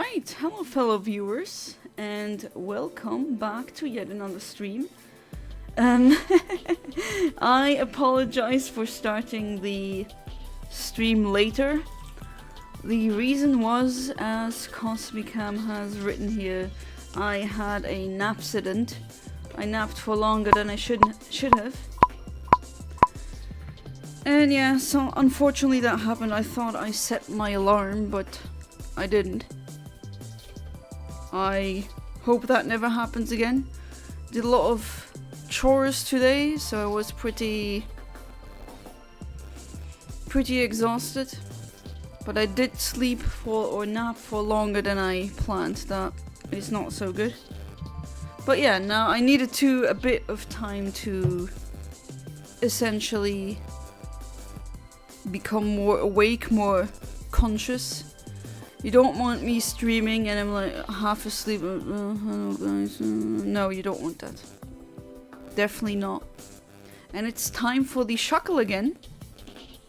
Alright, hello fellow viewers, and welcome back to yet another stream. I apologize for starting the stream later. The reason was, as Cosmicam has written here, I had a napsident. I napped for longer than I should have. And yeah, so unfortunately that happened. I thought I set my alarm, but I didn't. I hope that never happens again. Did a lot of chores today, so I was pretty exhausted. But I did sleep or nap for longer than I planned. That is not so good. But yeah, now I needed a bit of time to essentially become more awake, more conscious. You don't want me streaming and I'm like half asleep. Hello guys. No, you don't want that. Definitely not. And it's time for the Shuckle again.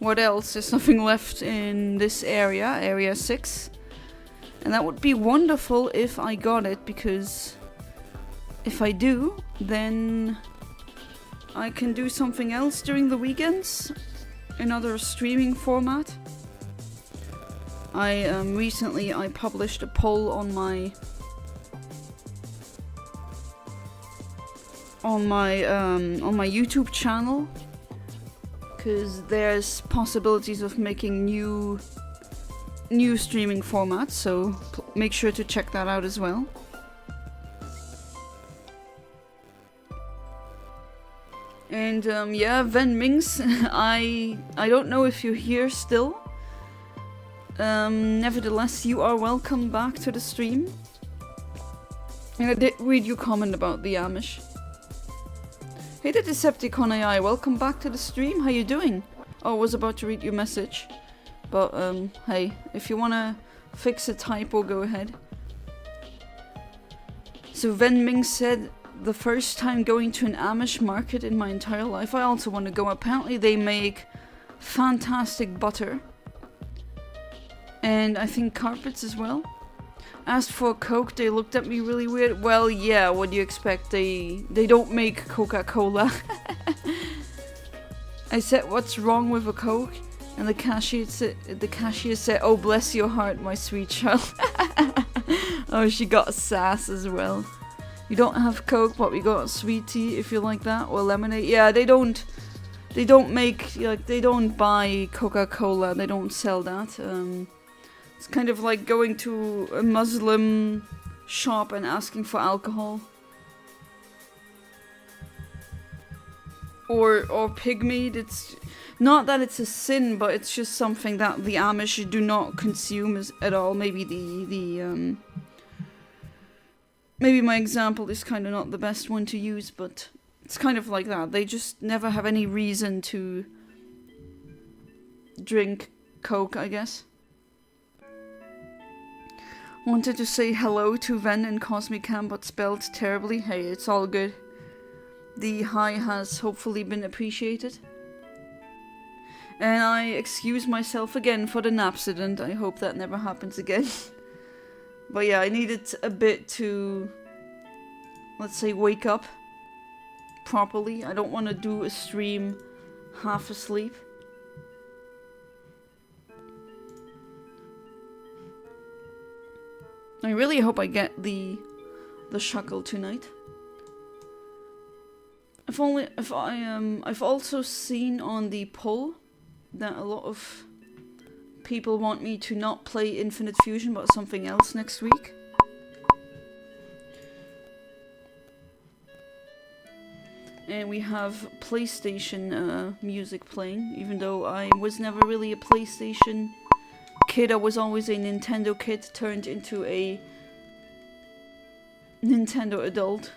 What else? There's nothing left in this area, area 6. And that would be wonderful if I got it, because if I do, then I can do something else during the weekends. Another streaming format. Recently I published a poll on my YouTube channel, because there's possibilities of making new streaming formats, so make sure to check that out as well. And yeah, Ven Mings, I don't know if you're here still. Nevertheless, you are welcome back to the stream. And I did read your comment about the Amish. Hey, the Decepticon AI, welcome back to the stream. How you doing? Oh, I was about to read your message. But, hey, if you wanna fix a typo, go ahead. So Ven Ming said, the first time going to an Amish market in my entire life. I also want to go. Apparently they make fantastic butter. And I think carpets as well. Asked for a Coke, they looked at me really weird. Well, yeah, what do you expect? They don't make Coca-Cola. I said, what's wrong with a Coke? And the cashier said, oh, bless your heart, my sweet child. Oh, she got sass as well. You don't have Coke, but we got sweet tea if you like that, or lemonade. Yeah, they don't make, like, they don't buy Coca-Cola. They don't sell that. It's kind of like going to a Muslim shop and asking for alcohol. Or pig meat. It's not that it's a sin, but it's just something that the Amish do not consume at all. Maybe maybe my example is kind of not the best one to use, but it's kind of like that. They just never have any reason to drink Coke, I guess. Wanted to say hello to Ven and Cosmicam, but spelled terribly. Hey, it's all good. The hi has hopefully been appreciated. And I excuse myself again for the napsident. I hope that never happens again. But yeah, I needed a bit to, let's say, wake up properly. I don't want to do a stream half asleep. I really hope I get the Shuckle tonight. I've also seen on the poll that a lot of people want me to not play Infinite Fusion but something else next week. And we have PlayStation music playing, even though I was never really a PlayStation kid. I was always a Nintendo kid turned into a Nintendo adult.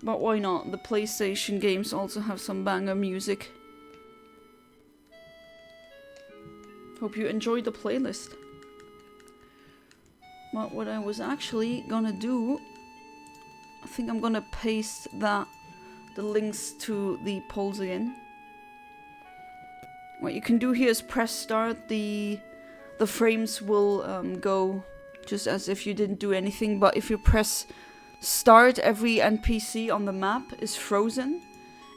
But why not? The PlayStation games also have some banger music. Hope you enjoyed the playlist. But what I was actually gonna do, I think I'm gonna paste the links to the polls again. What you can do here is press start. The the frames will go just as if you didn't do anything. But if you press start, every NPC on the map is frozen,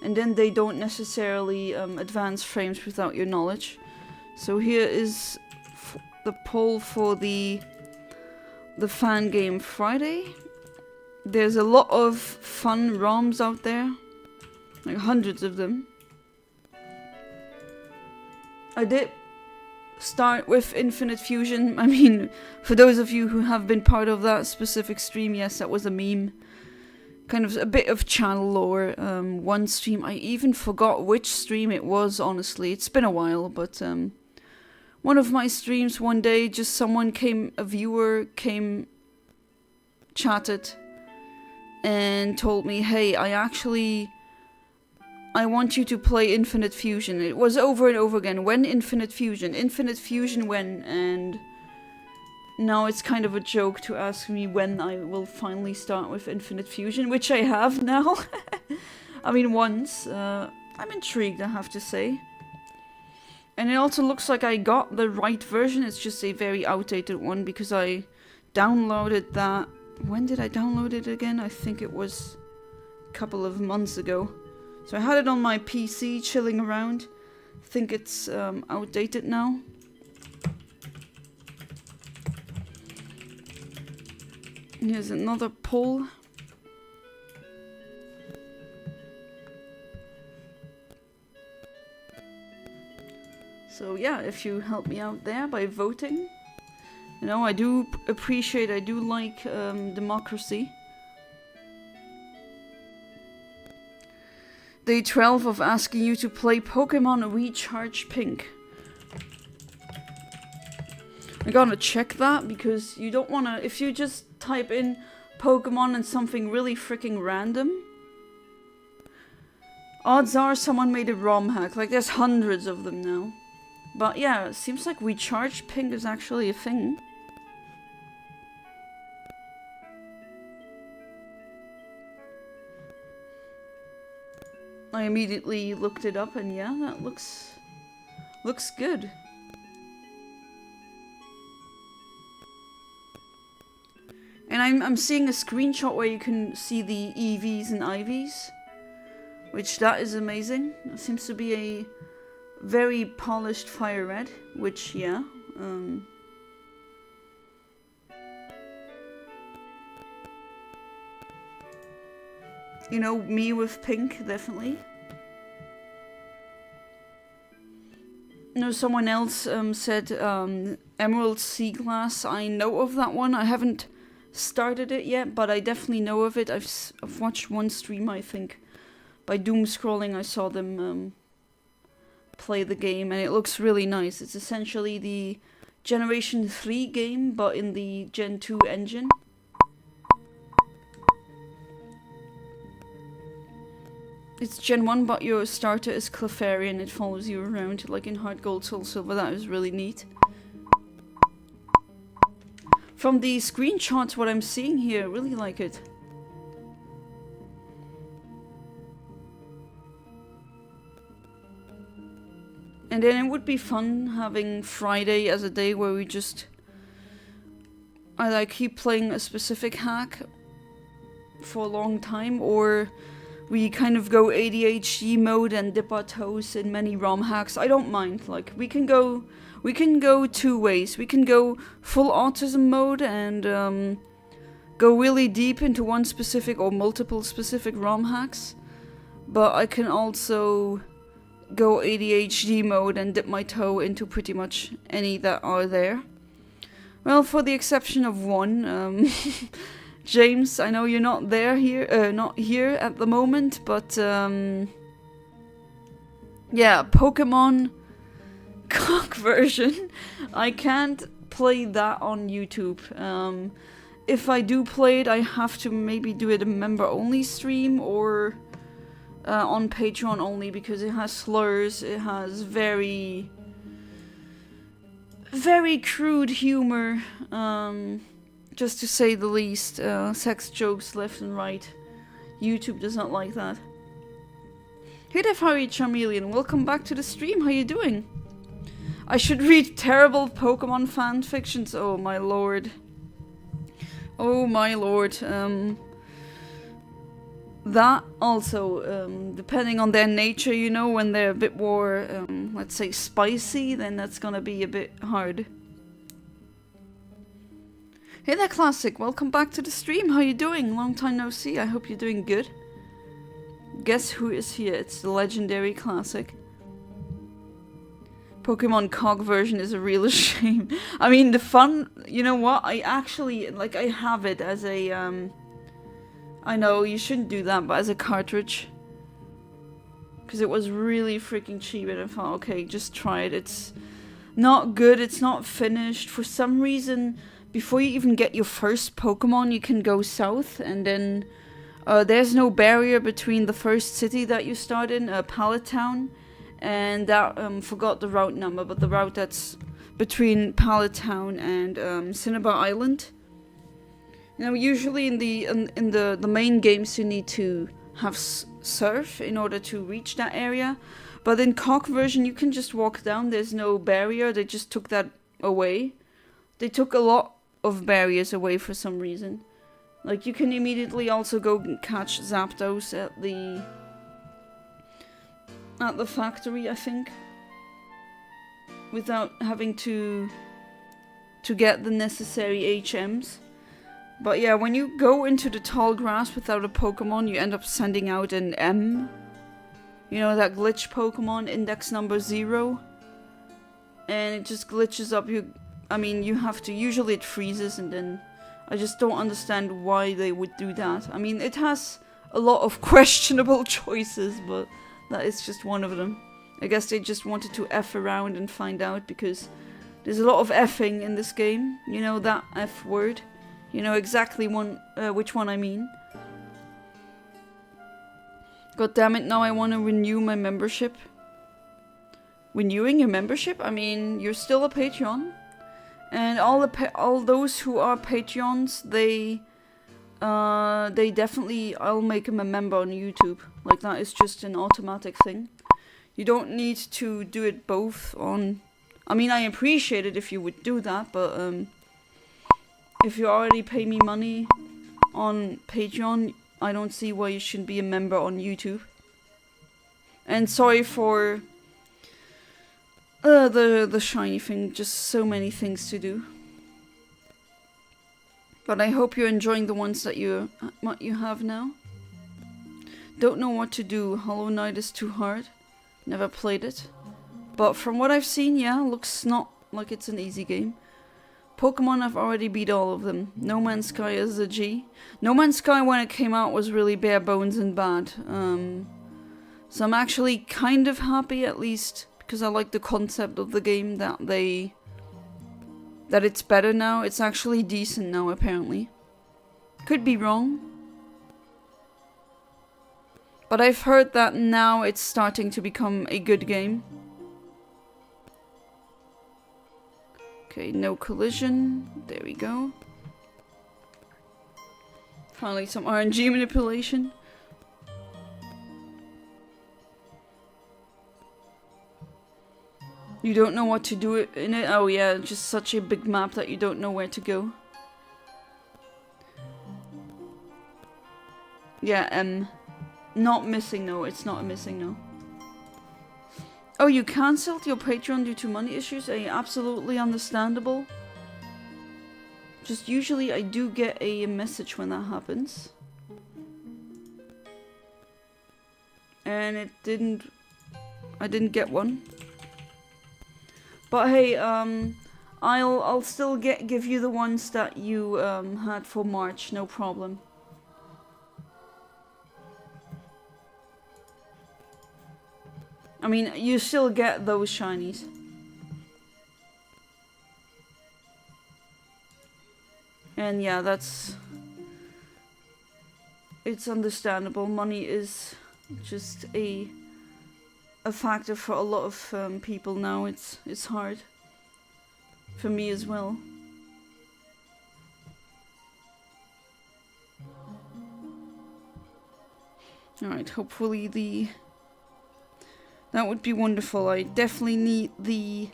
and then they don't necessarily advance frames without your knowledge. So here is the poll for the fan game Friday. There's a lot of fun ROMs out there, like hundreds of them. I did start with Infinite Fusion. I mean, for those of you who have been part of that specific stream, yes, that was a meme. Kind of a bit of channel lore. One stream, I even forgot which stream it was, honestly. It's been a while, but one of my streams one day, just a viewer came, chatted, and told me, hey, I want you to play Infinite Fusion. It was over and over again. When Infinite Fusion? Infinite Fusion when? And now it's kind of a joke to ask me when I will finally start with Infinite Fusion, which I have now. I mean, once. I'm intrigued, I have to say. And it also looks like I got the right version. It's just a very outdated one because I downloaded that. When did I download it again? I think it was a couple of months ago. So I had it on my PC chilling around. I think it's outdated now. Here's another poll. So yeah, if you help me out there by voting. You know, I do appreciate, I do like democracy. Day 12 of asking you to play Pokemon Recharge Pink. I gotta check that because you don't wanna, if you just type in Pokemon and something really freaking random, odds are someone made a ROM hack. Like, there's hundreds of them now. But yeah, it seems like Recharge Pink is actually a thing. I immediately looked it up and yeah, that looks good. And I'm seeing a screenshot where you can see the EVs and IVs, which that is amazing. It seems to be a very polished fire red, which yeah, you know, me with pink, definitely. No, someone else said Emerald Sea Glass. I know of that one. I haven't started it yet, but I definitely know of it. I've watched one stream, I think. By doom scrolling, I saw them play the game, and it looks really nice. It's essentially the Generation 3 game, but in the Gen 2 engine. It's Gen 1, but your starter is Clefairy and it follows you around like in Heart Gold, Soul Silver. That is really neat. From the screenshots, what I'm seeing here, I really like it. And then it would be fun having Friday as a day where we just either keep playing a specific hack for a long time, or we kind of go ADHD mode and dip our toes in many ROM hacks. I don't mind. Like, we can go two ways. We can go full autism mode and go really deep into one specific or multiple specific ROM hacks. But I can also go ADHD mode and dip my toe into pretty much any that are there. Well, for the exception of one, James, I know you're not not here at the moment, but yeah, Pokemon cock version. I can't play that on YouTube. If I do play it, I have to maybe do it a member-only stream or on Patreon only, because it has slurs, it has very crude humor, just to say the least. Sex jokes left and right. YouTube does not like that. Hey there, Fiery Charmeleon, welcome back to the stream, how you doing? I should read terrible Pokemon fan fictions. Oh my lord. Oh my lord. That also, depending on their nature, you know, when they're a bit more, let's say, spicy, then that's gonna be a bit hard. Hey there, Classic. Welcome back to the stream. How you doing? Long time no see. I hope you're doing good. Guess who is here? It's the legendary Classic. Pokemon COG version is a real shame. I mean, the fun, you know what? I actually, like, I have it as a, I know, you shouldn't do that, but as a cartridge. Because it was really freaking cheap, and I thought, okay, just try it. It's not good, it's not finished. For some reason, before you even get your first Pokemon, you can go south, and then there's no barrier between the first city that you start in, Pallet Town, and that, forgot the route number, but the route that's between Pallet Town and Cinnabar Island. You know, usually in the main games you need to have surf in order to reach that area, but in COG version you can just walk down. There's no barrier. They just took that away. They took a lot of barriers away for some reason. Like, you can immediately also go catch Zapdos at the factory, I think, without having to get the necessary HMs. But yeah, when you go into the tall grass without a Pokemon, you end up sending out an M. You know, that glitch Pokemon, index number 0. And it just glitches up. I mean, you have to, usually it freezes, and then I just don't understand why they would do that. I mean, it has a lot of questionable choices, but that is just one of them. I guess they just wanted to F around and find out, because there's a lot of Fing in this game. You know, that F word. You know exactly which one I mean. God damn it, now I want to renew my membership. Renewing your membership? I mean, you're still a Patreon. And all those who are Patreons, they definitely, I'll make them a member on YouTube. Like, that is just an automatic thing. You don't need to do it both on... I mean, I appreciate it if you would do that, but if you already pay me money on Patreon, I don't see why you shouldn't be a member on YouTube. And sorry for the shiny thing, just so many things to do. But I hope you're enjoying the ones that you have now. Don't know what to do. Hollow Knight is too hard. Never played it. But from what I've seen, yeah, looks not like it's an easy game. Pokemon, I've already beat all of them. No Man's Sky is a G. No Man's Sky, when it came out, was really bare bones and bad. So I'm actually kind of happy, at least, because I like the concept of the game, that it's better now. It's actually decent now, apparently. Could be wrong. But I've heard that now it's starting to become a good game. Okay, no collision. There we go. Finally some RNG manipulation. You don't know what to do in it? Oh yeah, just such a big map that you don't know where to go. Yeah, not missing, no. It's not a missing, no. Oh, you cancelled your Patreon due to money issues? Absolutely understandable. Just usually I do get a message when that happens. And I didn't get one. But hey, I'll still give you the ones that you had for March, no problem. I mean, you still get those shinies. And yeah, it's understandable. Money is just a factor for a lot of people now. It's hard. For me as well. Alright, hopefully that would be wonderful. I definitely need the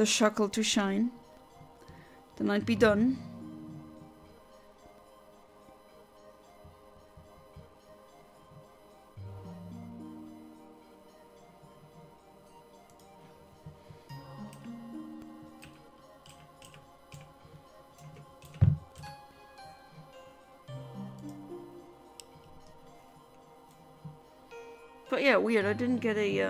the Shuckle to shine. Then I'd be done. But yeah, weird, I didn't get a,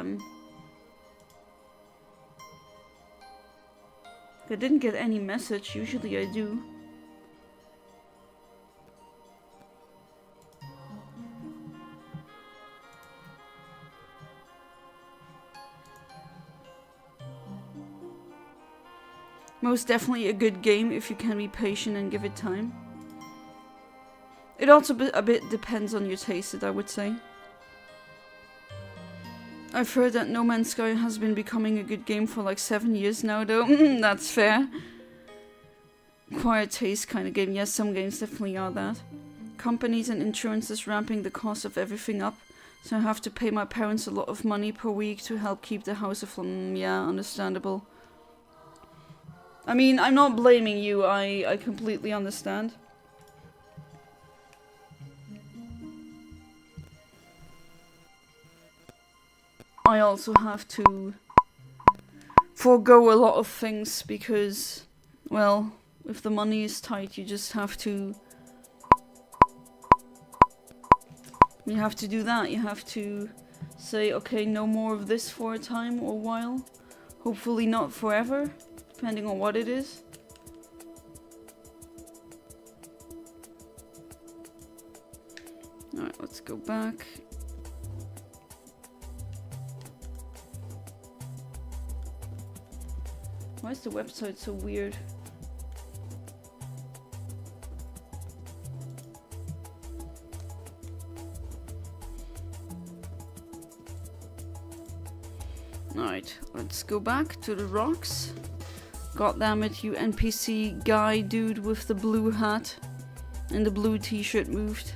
I didn't get any message, usually I do. Most definitely a good game if you can be patient and give it time. It also a bit depends on your taste, I would say. I've heard that No Man's Sky has been becoming a good game for like 7 years now, though. That's fair. Quiet taste kind of game. Yes, some games definitely are that. Companies and insurances ramping the cost of everything up, so I have to pay my parents a lot of money per week to help keep the house afloat. Yeah, understandable. I mean, I'm not blaming you. I completely understand. I also have to forego a lot of things because, well, if the money is tight, you just have to... You have to do that. You have to say, okay, no more of this for a time or a while. Hopefully not forever, depending on what it is. Alright, let's go back. Why is the website so weird? Alright, let's go back to the rocks. God damn it, you NPC guy dude with the blue hat and the blue t-shirt moved.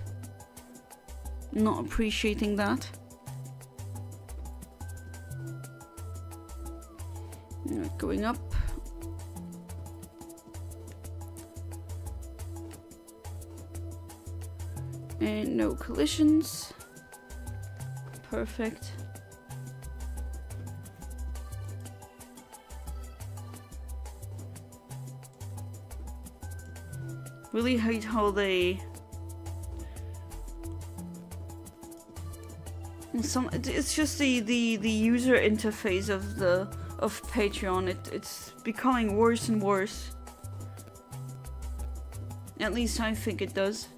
Not appreciating that. Alright, going up. And no collisions. Perfect. Really hate how they... It's just the user interface of Patreon. It's becoming worse and worse. At least I think it does.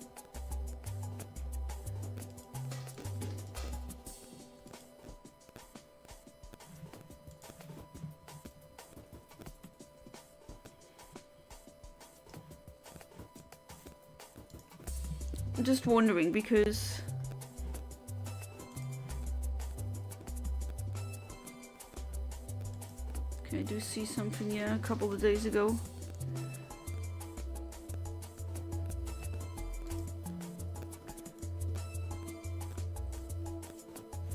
I'm just wondering because okay, I do see something, yeah, a couple of days ago.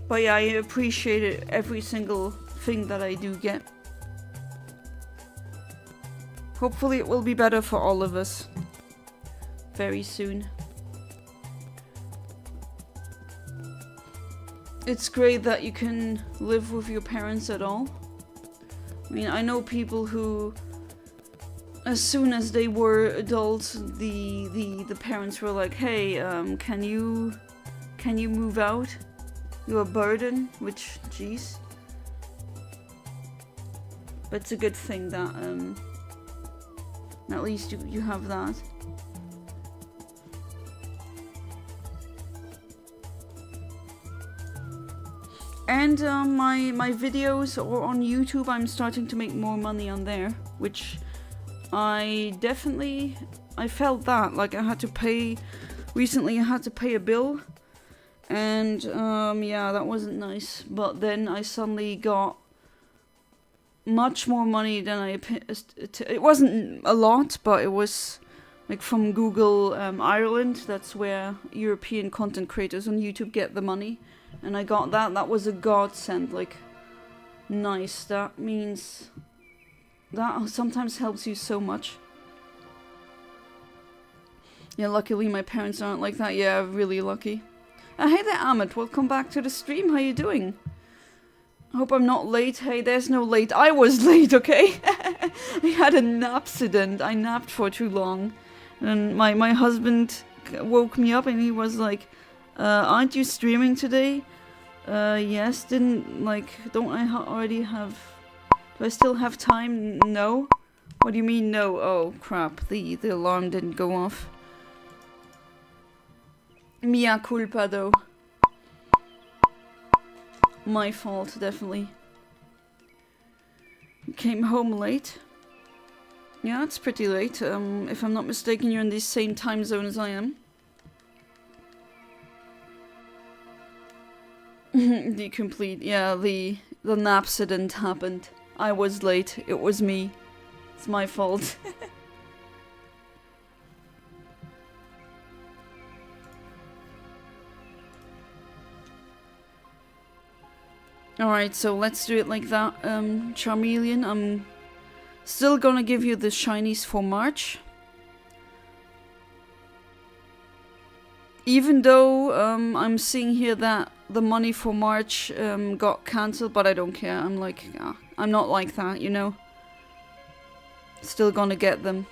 But yeah, I appreciate every single thing that I do get. Hopefully it will be better for all of us very soon. It's great that you can live with your parents at all. I mean, I know people who, as soon as they were adults, the parents were like, "Hey, can you move out? You're a burden." Which, jeez. But it's a good thing that at least you have that. And my videos or on YouTube, I'm starting to make more money on there, which I felt that, like I had to pay, recently I had to pay a bill, and yeah, that wasn't nice, but then I suddenly got much more money than it wasn't a lot, but it was like from Google Ireland. That's where European content creators on YouTube get the money. And I got that. That was a godsend. Like, nice. That means That sometimes helps you so much. Yeah, luckily my parents aren't like that. Yeah, really lucky. Hey there, Amit. Welcome back to the stream. How you doing? I hope I'm not late. Hey, there's no late. I was late, okay? I had an accident. I napped for too long. And my husband woke me up and he was like, aren't you streaming today? Yes, don't I already have... Do I still have time? No? What do you mean no? Oh, crap. The alarm didn't go off. Mea culpa, though. My fault, definitely. Came home late. Yeah, it's pretty late. If I'm not mistaken, you're in the same time zone as I am. The complete, yeah, the napsident happened. I was late. It was me. It's my fault. Alright, so let's do it like that, Charmeleon. I'm still gonna give you the shinies for March. Even though I'm seeing here that the money for March got cancelled, but I don't care. I'm like, I'm not like that, you know? Still gonna get them.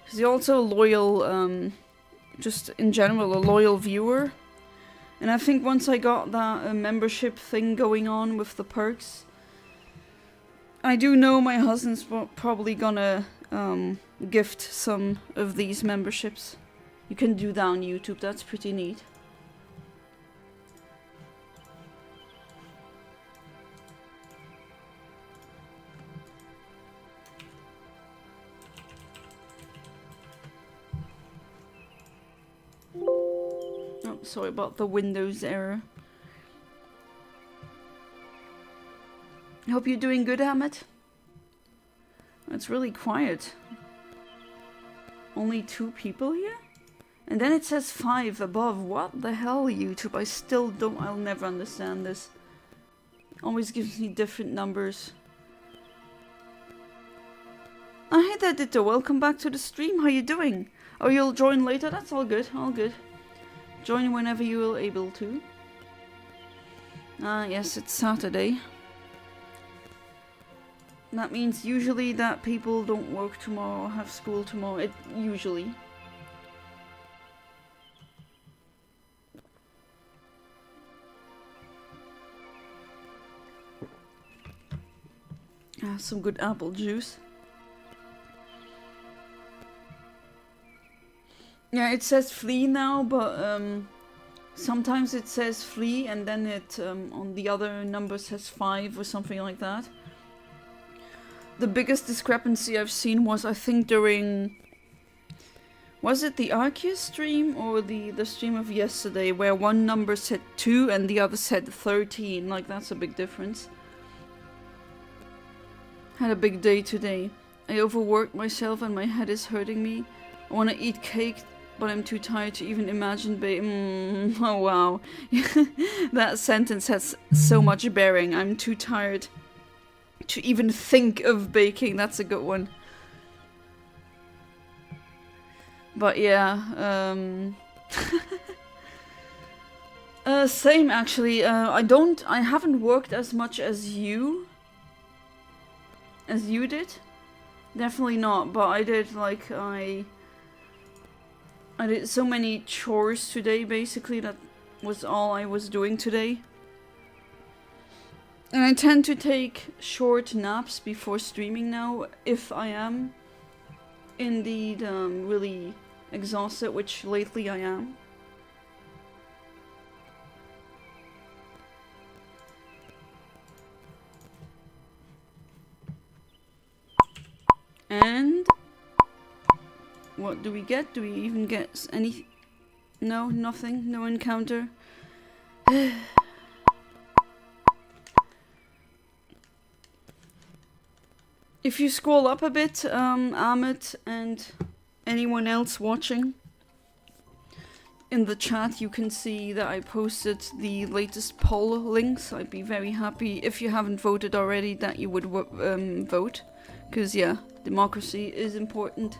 Because you're also a loyal, just in general, a loyal viewer. And I think once I got that membership thing going on with the perks, I do know my husband's probably gonna gift some of these memberships. You can do that on YouTube, that's pretty neat. Oh, sorry about the Windows error. Hope you're doing good, Amit. It's really quiet. Only 2 people here? And then it says 5 above. What the hell, YouTube? I still don't... I'll never understand this. Always gives me different numbers. Oh, hey there, Ditto. Welcome back to the stream. How you doing? Oh, you'll join later? That's all good. All good. Join whenever you are able to. Ah, yes, it's Saturday. That means usually that people don't work tomorrow or have school tomorrow. Usually. Ah, some good apple juice. Yeah, it says flea now, but sometimes it says flea and then it on the other number says 5 or something like that. The biggest discrepancy I've seen was, I think, during... Was it the Arceus stream or the stream of yesterday, where one number said 2 and the other said 13? Like, that's a big difference. Had a big day today. I overworked myself and my head is hurting me. I want to eat cake, but I'm too tired to even imagine oh wow. That sentence has so much bearing. I'm too tired to even think of baking. That's a good one. But yeah, same actually. I haven't worked as much as you did. Definitely not, but I did like I did so many chores today, basically. That was all I was doing today. And I tend to take short naps before streaming now, if I am indeed really exhausted, which lately I am. And what do we get? Do we even get any? No, nothing. No encounter. If you scroll up a bit, Amit and anyone else watching, in the chat you can see that I posted the latest poll links. I'd be very happy if you haven't voted already that you would vote, because yeah, democracy is important.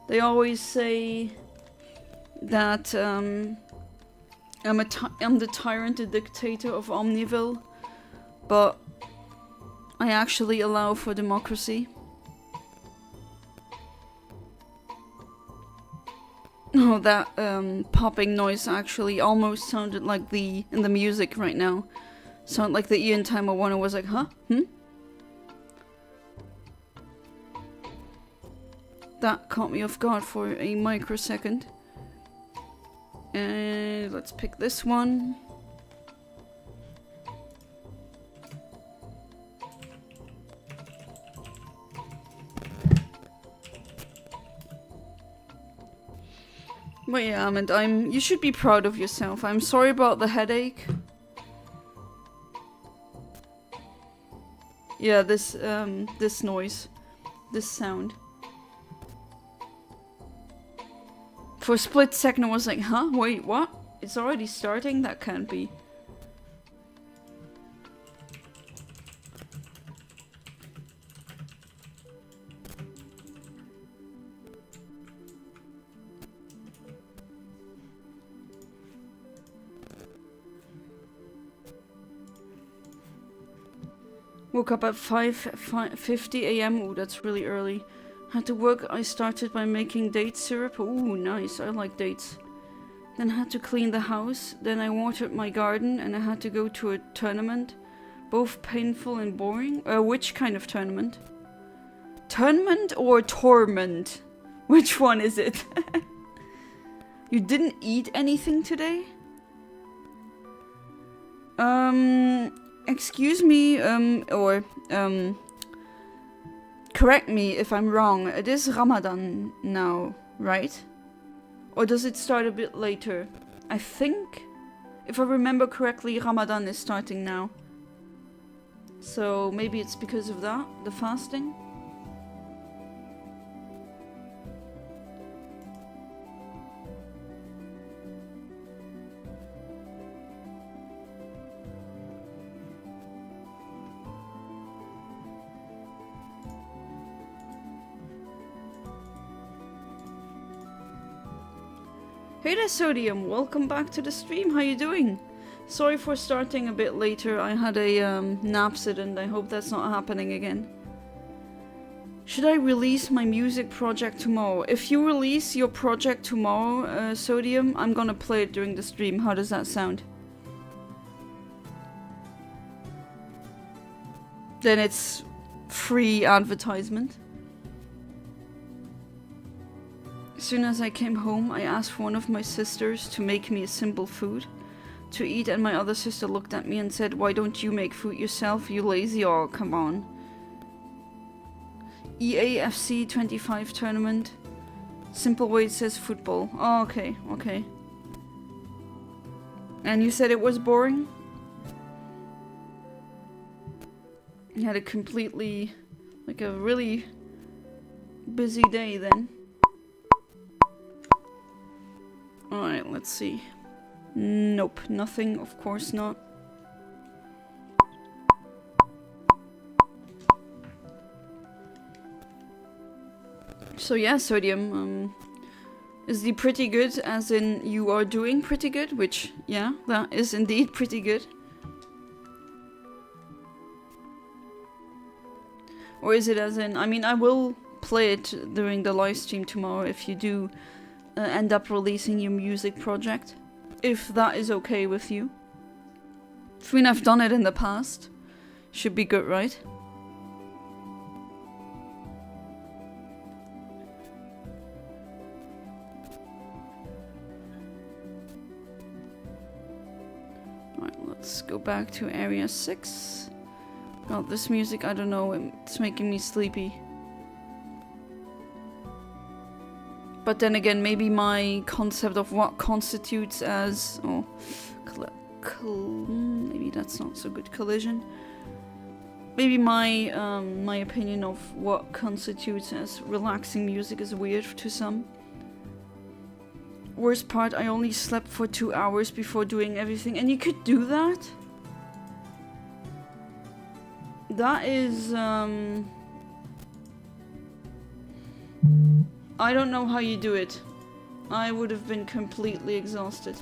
They always say that I'm the tyrant, the dictator of Omniville, but I actually allow for democracy. Oh, that popping noise actually almost sounded like in the music right now. Sounded like the Eontimer one. I was like, huh? That caught me off guard for a microsecond. And let's pick this one. But yeah, you should be proud of yourself. I'm sorry about the headache. Yeah, this noise. This sound. For a split second I was like, huh? Wait, what? It's already starting? That can't be. Woke up at 5:50 a.m. Ooh, that's really early. Had to work. I started by making date syrup. Ooh, nice. I like dates. Then had to clean the house. Then I watered my garden and I had to go to a tournament. Both painful and boring. Which kind of tournament? Tournament or torment? Which one is it? You didn't eat anything today? Excuse me, correct me if I'm wrong. It is Ramadan now, right? Or does it start a bit later? I think, if I remember correctly, Ramadan is starting now. So maybe it's because of that, the fasting? Hey there, Sodium! Welcome back to the stream. How you doing? Sorry for starting a bit later. I had a napsident. I hope that's not happening again. Should I release my music project tomorrow? If you release your project tomorrow, Sodium, I'm gonna play it during the stream. How does that sound? Then it's free advertisement. As soon as I came home, I asked one of my sisters to make me a simple food to eat, and my other sister looked at me and said, "Why don't you make food yourself, you lazy?" Oh, come on. EAFC 25 tournament. Simple way it says football. Oh, okay, okay. And you said it was boring? You had a completely, like a really busy day then. Alright, let's see. Nope, nothing, of course not. So yeah, Sodium, is the pretty good as in you are doing pretty good? Which, yeah, that is indeed pretty good. Or is it as in, I mean, I will play it during the live stream tomorrow if you do end up releasing your music project, if that is okay with you. I mean, I've done it in the past. Should be good, right? Alright, let's go back to area 6. Oh, this music, I don't know, it's making me sleepy. But then again, maybe my concept of what constitutes as... Oh, maybe that's not so good. Collision. Maybe my my opinion of what constitutes as relaxing music is weird to some. Worst part, I only slept for 2 hours before doing everything. And you could do that? That is, I don't know how you do it. I would have been completely exhausted.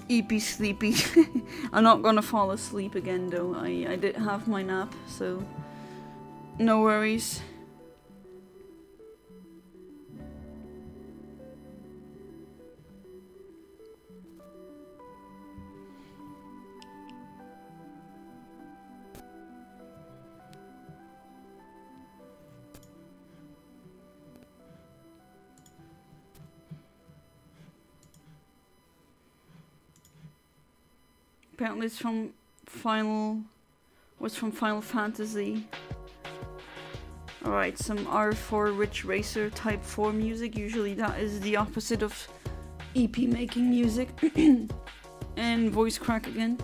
Eepy sleepy. I'm not gonna fall asleep again though. I did have my nap, so no worries. Apparently it's from Final Fantasy. Alright, some R4 Rich Racer Type 4 music. Usually that is the opposite of EP making music. And voice crack again.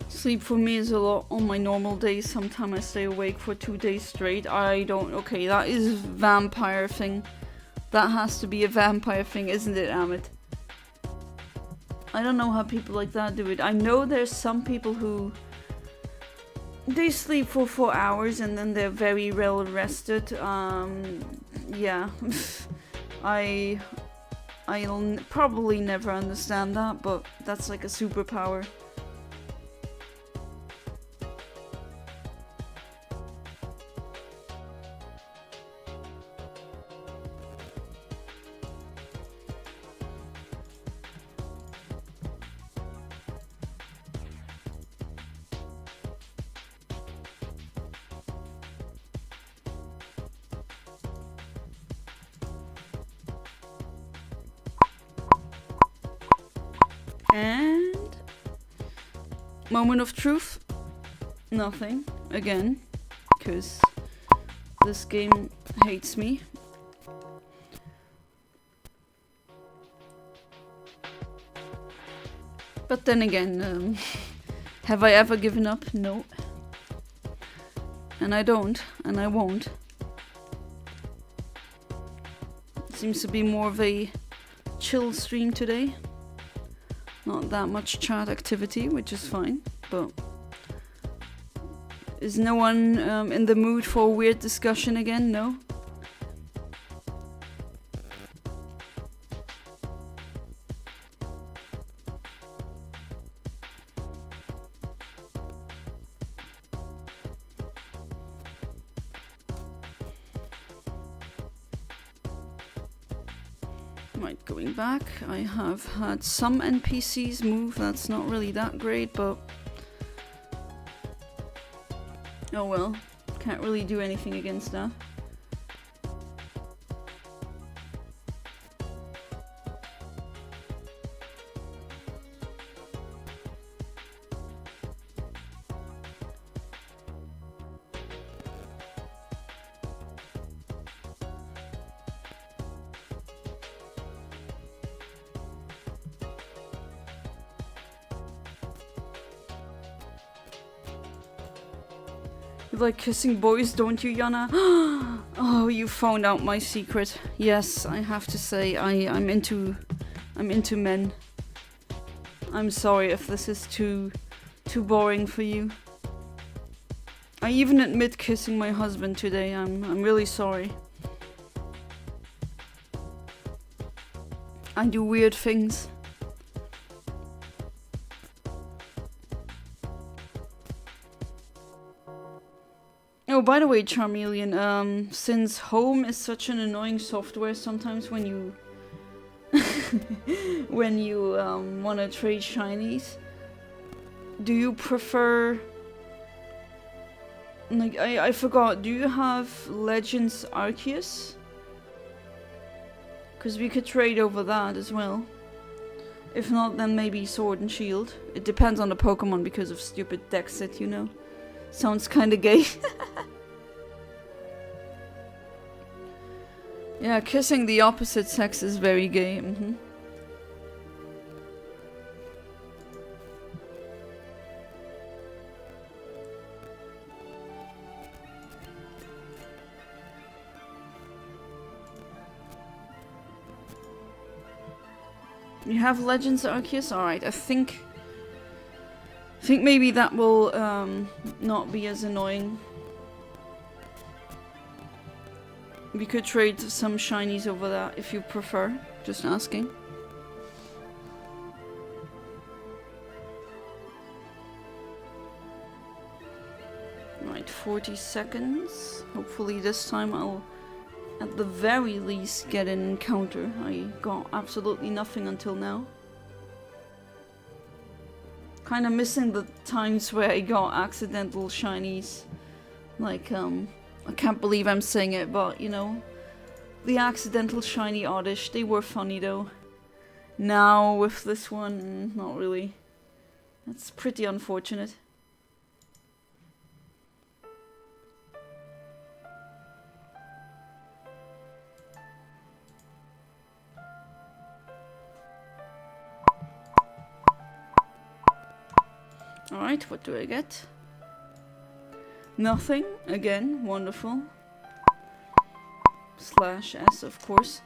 Sleep for me is a lot on my normal days. Sometimes I stay awake for 2 days straight. I don't... Okay, that is vampire thing. That has to be a vampire thing, isn't it, Amit? I don't know how people like that do it. I know there's some people who... They sleep for 4 hours and then they're very well rested. Yeah. I'll probably never understand that, but that's like a superpower. And moment of truth, nothing again, because this game hates me. But then again, have I ever given up? No. And I don't, and I won't. It seems to be more of a chill stream today. Not that much chat activity, which is fine, but is no one in the mood for a weird discussion again? No? Right, going back, I have had some NPCs move. That's not really that great, but oh well, can't really do anything against that. You like kissing boys, don't you, Yana? Oh, you found out my secret. Yes, I have to say, I'm into men. I'm sorry if this is too boring for you. I even admit kissing my husband today. I'm really sorry. I do weird things. Oh, by the way, Charmeleon, since Home is such an annoying software, sometimes when you when you want to trade shinies. Do you prefer... Like, I forgot, do you have Legends Arceus? Because we could trade over that as well. If not, then maybe Sword and Shield. It depends on the Pokemon because of stupid deck set, you know. Sounds kinda gay. Yeah, kissing the opposite sex is very gay. You have Legends Arceus? Alright, I think maybe that will not be as annoying. We could trade some shinies over that if you prefer. Just asking. Right, 40 seconds. Hopefully this time I'll at the very least get an encounter. I got absolutely nothing until now. Kinda missing the times where I got accidental shinies. Like, I can't believe I'm saying it, but, you know, the accidental shiny oddish, they were funny though. Now, with this one, not really. That's pretty unfortunate. Alright, what do I get? Nothing. Again, wonderful. /S, of course.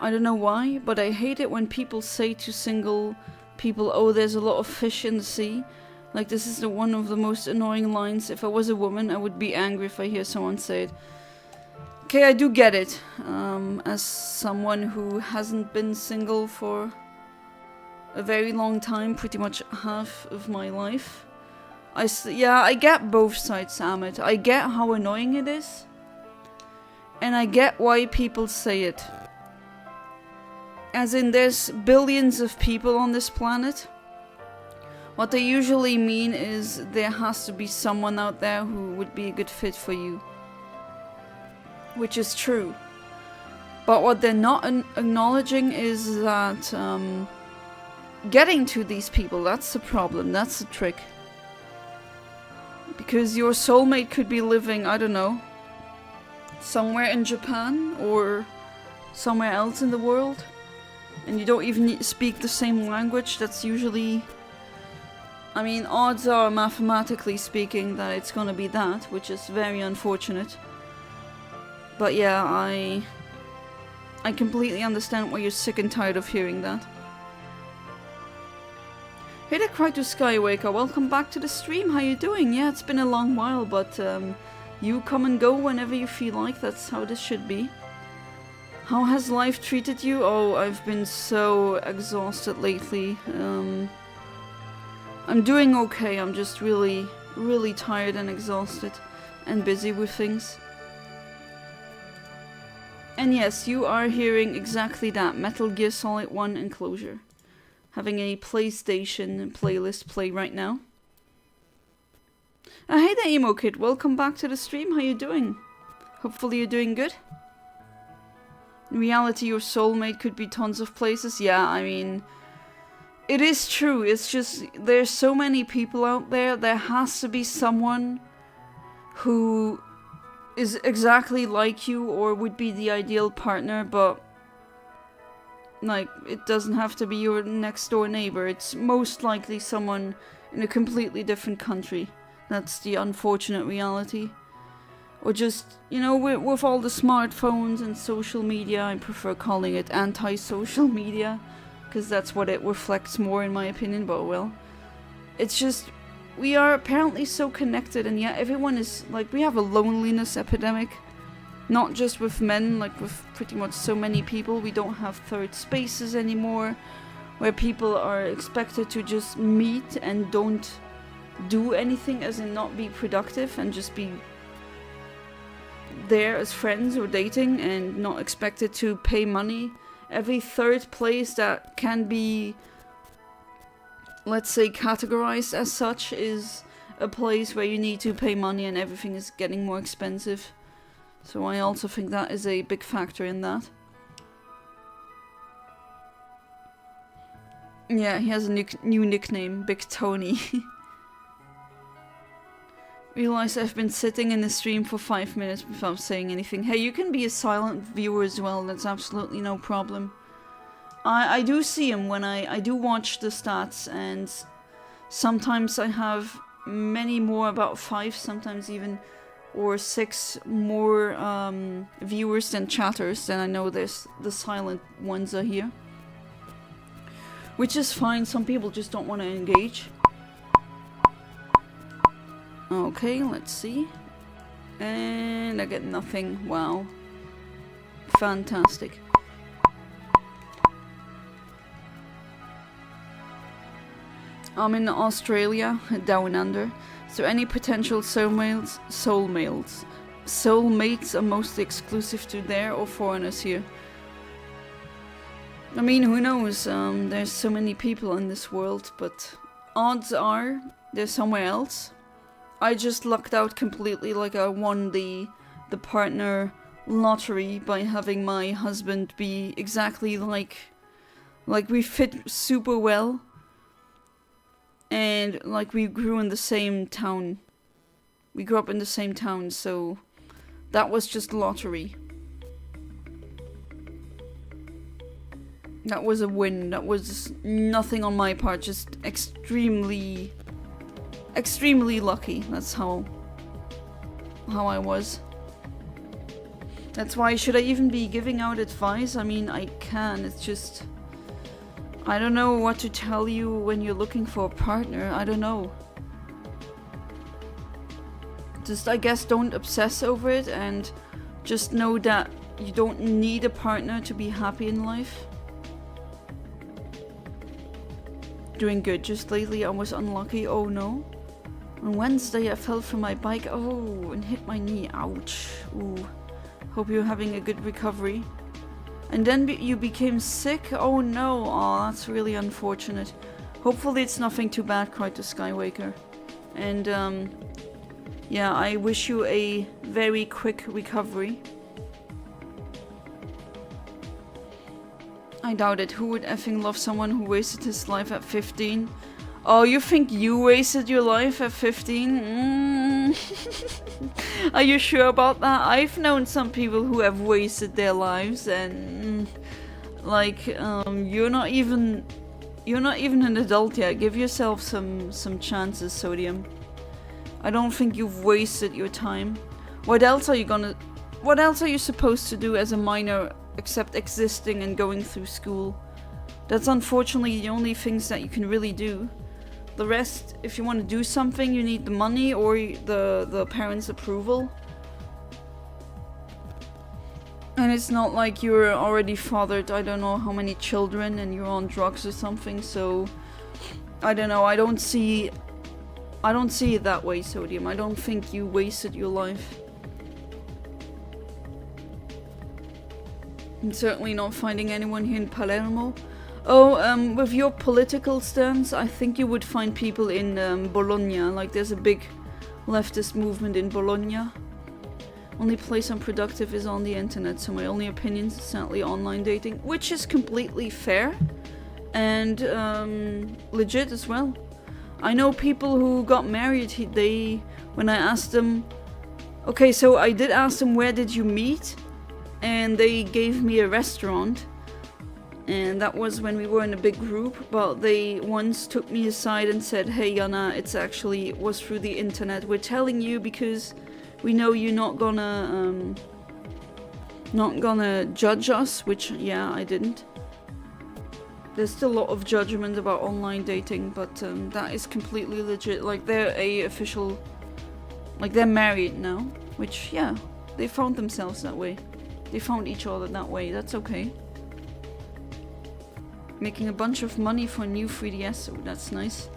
I don't know why, but I hate it when people say to single people, oh, there's a lot of fish in the sea. Like, this is one of the most annoying lines. If I was a woman, I would be angry if I hear someone say it. Okay, I do get it. As someone who hasn't been single for a very long time, pretty much half of my life. Yeah, I get both sides, Amit. I get how annoying it is. And I get why people say it. As in, there's billions of people on this planet. What they usually mean is there has to be someone out there who would be a good fit for you. Which is true. But what they're not acknowledging is that getting to these people, that's the problem, that's the trick. Because your soulmate could be living, I don't know, somewhere in Japan or somewhere else in the world, and you don't even speak the same language. That's usually, I mean, odds are, mathematically speaking, that it's gonna be that, which is very unfortunate. But yeah, I completely understand why you're sick and tired of hearing that. Hey there, Cry to Skywaker, welcome back to the stream, how you doing? Yeah, it's been a long while, but you come and go whenever you feel like, that's how this should be. How has life treated you? Oh, I've been so exhausted lately. I'm doing okay, I'm just really, really tired and exhausted and busy with things. And yes, you are hearing exactly that, Metal Gear Solid 1 Enclosure. Having a PlayStation playlist play right now. Hey there, Emo Kid, welcome back to the stream, how you doing? Hopefully you're doing good. In reality, your soulmate could be tons of places. Yeah, I mean, it is true, it's just, there's so many people out there, there has to be someone who is exactly like you or would be the ideal partner, but like, it doesn't have to be your next door neighbor. It's most likely someone in a completely different country. That's the unfortunate reality. Or just, you know, with all the smartphones and social media, I prefer calling it anti-social media, because that's what it reflects more in my opinion, but well. It's just, we are apparently so connected, and yet everyone is, like, we have a loneliness epidemic. Not just with men, like with pretty much so many people. We don't have third spaces anymore, where people are expected to just meet and don't do anything, as in not be productive and just be there as friends or dating and not expected to pay money every third place that can be, let's say, categorized as such is a place where you need to pay money and everything is getting more expensive. So I also think that is a big factor in that. Yeah, he has a new nickname, Big Tony. Realize I've been sitting in the stream for 5 minutes without saying anything. Hey, you can be a silent viewer as well, that's absolutely no problem. I do see him when I do watch the stats, and sometimes I have many more, about 5 sometimes even, or 6 more viewers than chatters, then I know there's the silent ones are here. Which is fine, some people just don't want to engage. Okay, let's see. And I get nothing. Wow. Fantastic. I'm in Australia, down under. So any potential soulmates are mostly exclusive to there or foreigners here? I mean, who knows? There's so many people in this world, but odds are they're somewhere else. I just lucked out completely, like I won the partner lottery by having my husband be exactly like we fit super well, and like we grew in the same town. We grew up in the same town, so that was just lottery. That was a win. That was nothing on my part, just extremely lucky. That's how I was. That's why, should I even be giving out advice? I mean, I can, it's just, I don't know what to tell you when you're looking for a partner. I don't know. Just, I guess, don't obsess over it, and just know that you don't need a partner to be happy in life. Doing good, just lately I was unlucky. Oh no. On Wednesday I fell from my bike, oh, and hit my knee. Ouch. Ooh. Hope you're having a good recovery. And then you became sick? Oh no. Oh, that's really unfortunate. Hopefully it's nothing too bad, cried the Skywaker. And yeah, I wish you a very quick recovery. I doubt it. Who would effing love someone who wasted his life at 15? Oh, you think you wasted your life at 15? Are you sure about that? I've known some people who have wasted their lives, and like you're not even an adult yet. Give yourself some chances, Sodium. I don't think you've wasted your time. What else are you supposed to do as a minor except existing and going through school? That's unfortunately the only things that you can really do. The rest, if you want to do something, you need the money or the parents' approval. And it's not like you're already fathered, I don't know how many children, and you're on drugs or something, so I don't know, I don't see it that way, Sodium. I don't think you wasted your life. I'm certainly not finding anyone here in Palermo. Oh, with your political stance, I think you would find people in Bologna. Like, there's a big leftist movement in Bologna. Only place I'm productive is on the internet, so my only opinion is sadly online dating, which is completely fair and legit as well. I know people who got married, when I asked them, okay, so I did ask them, where did you meet? And they gave me a restaurant, and that was when we were in a big group, but they once took me aside and said, hey Yana, it was through the internet. We're telling you because we know you're not gonna judge us, which, yeah, I didn't. There's still a lot of judgment about online dating, but that is completely legit. Like, they're they're married now, which, yeah, they found themselves that way. They found each other that way, that's okay. Making a bunch of money for a new 3DS, oh, that's nice.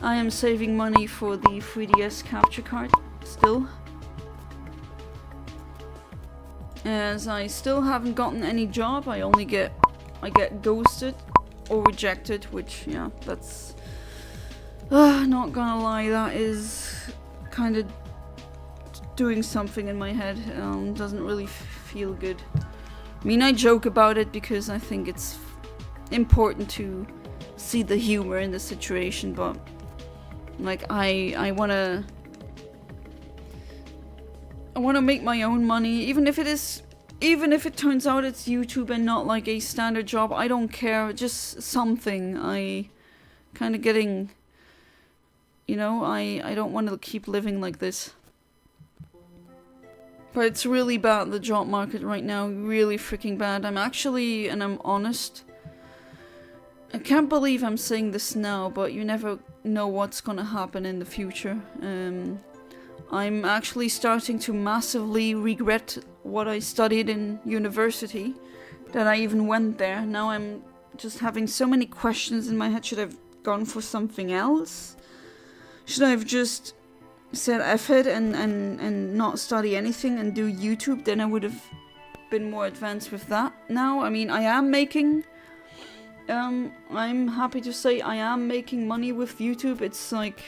I am saving money for the 3DS capture card, still. as I still haven't gotten any job. I get ghosted or rejected, which, yeah, that's not gonna lie, that is kind of doing something in my head. Doesn't really feel good. I mean, I joke about it because I think it's important to see the humor in the situation, but like I wanna make my own money, even if it turns out it's YouTube and not like a standard job. I don't care, just something. I kind of getting, you know, I don't want to keep living like this. But it's really bad, the job market right now, really freaking bad. I'm honest, I can't believe I'm saying this now, but you never know what's gonna happen in the future. I'm actually starting to massively regret what I studied in university, that I even went there. Now I'm just having so many questions in my head. Should I have gone for something else? Should I have just said F it and not study anything and do YouTube? Then I would have been more advanced with that. Now, I mean, I am making... I'm happy to say I am making money with YouTube. It's like,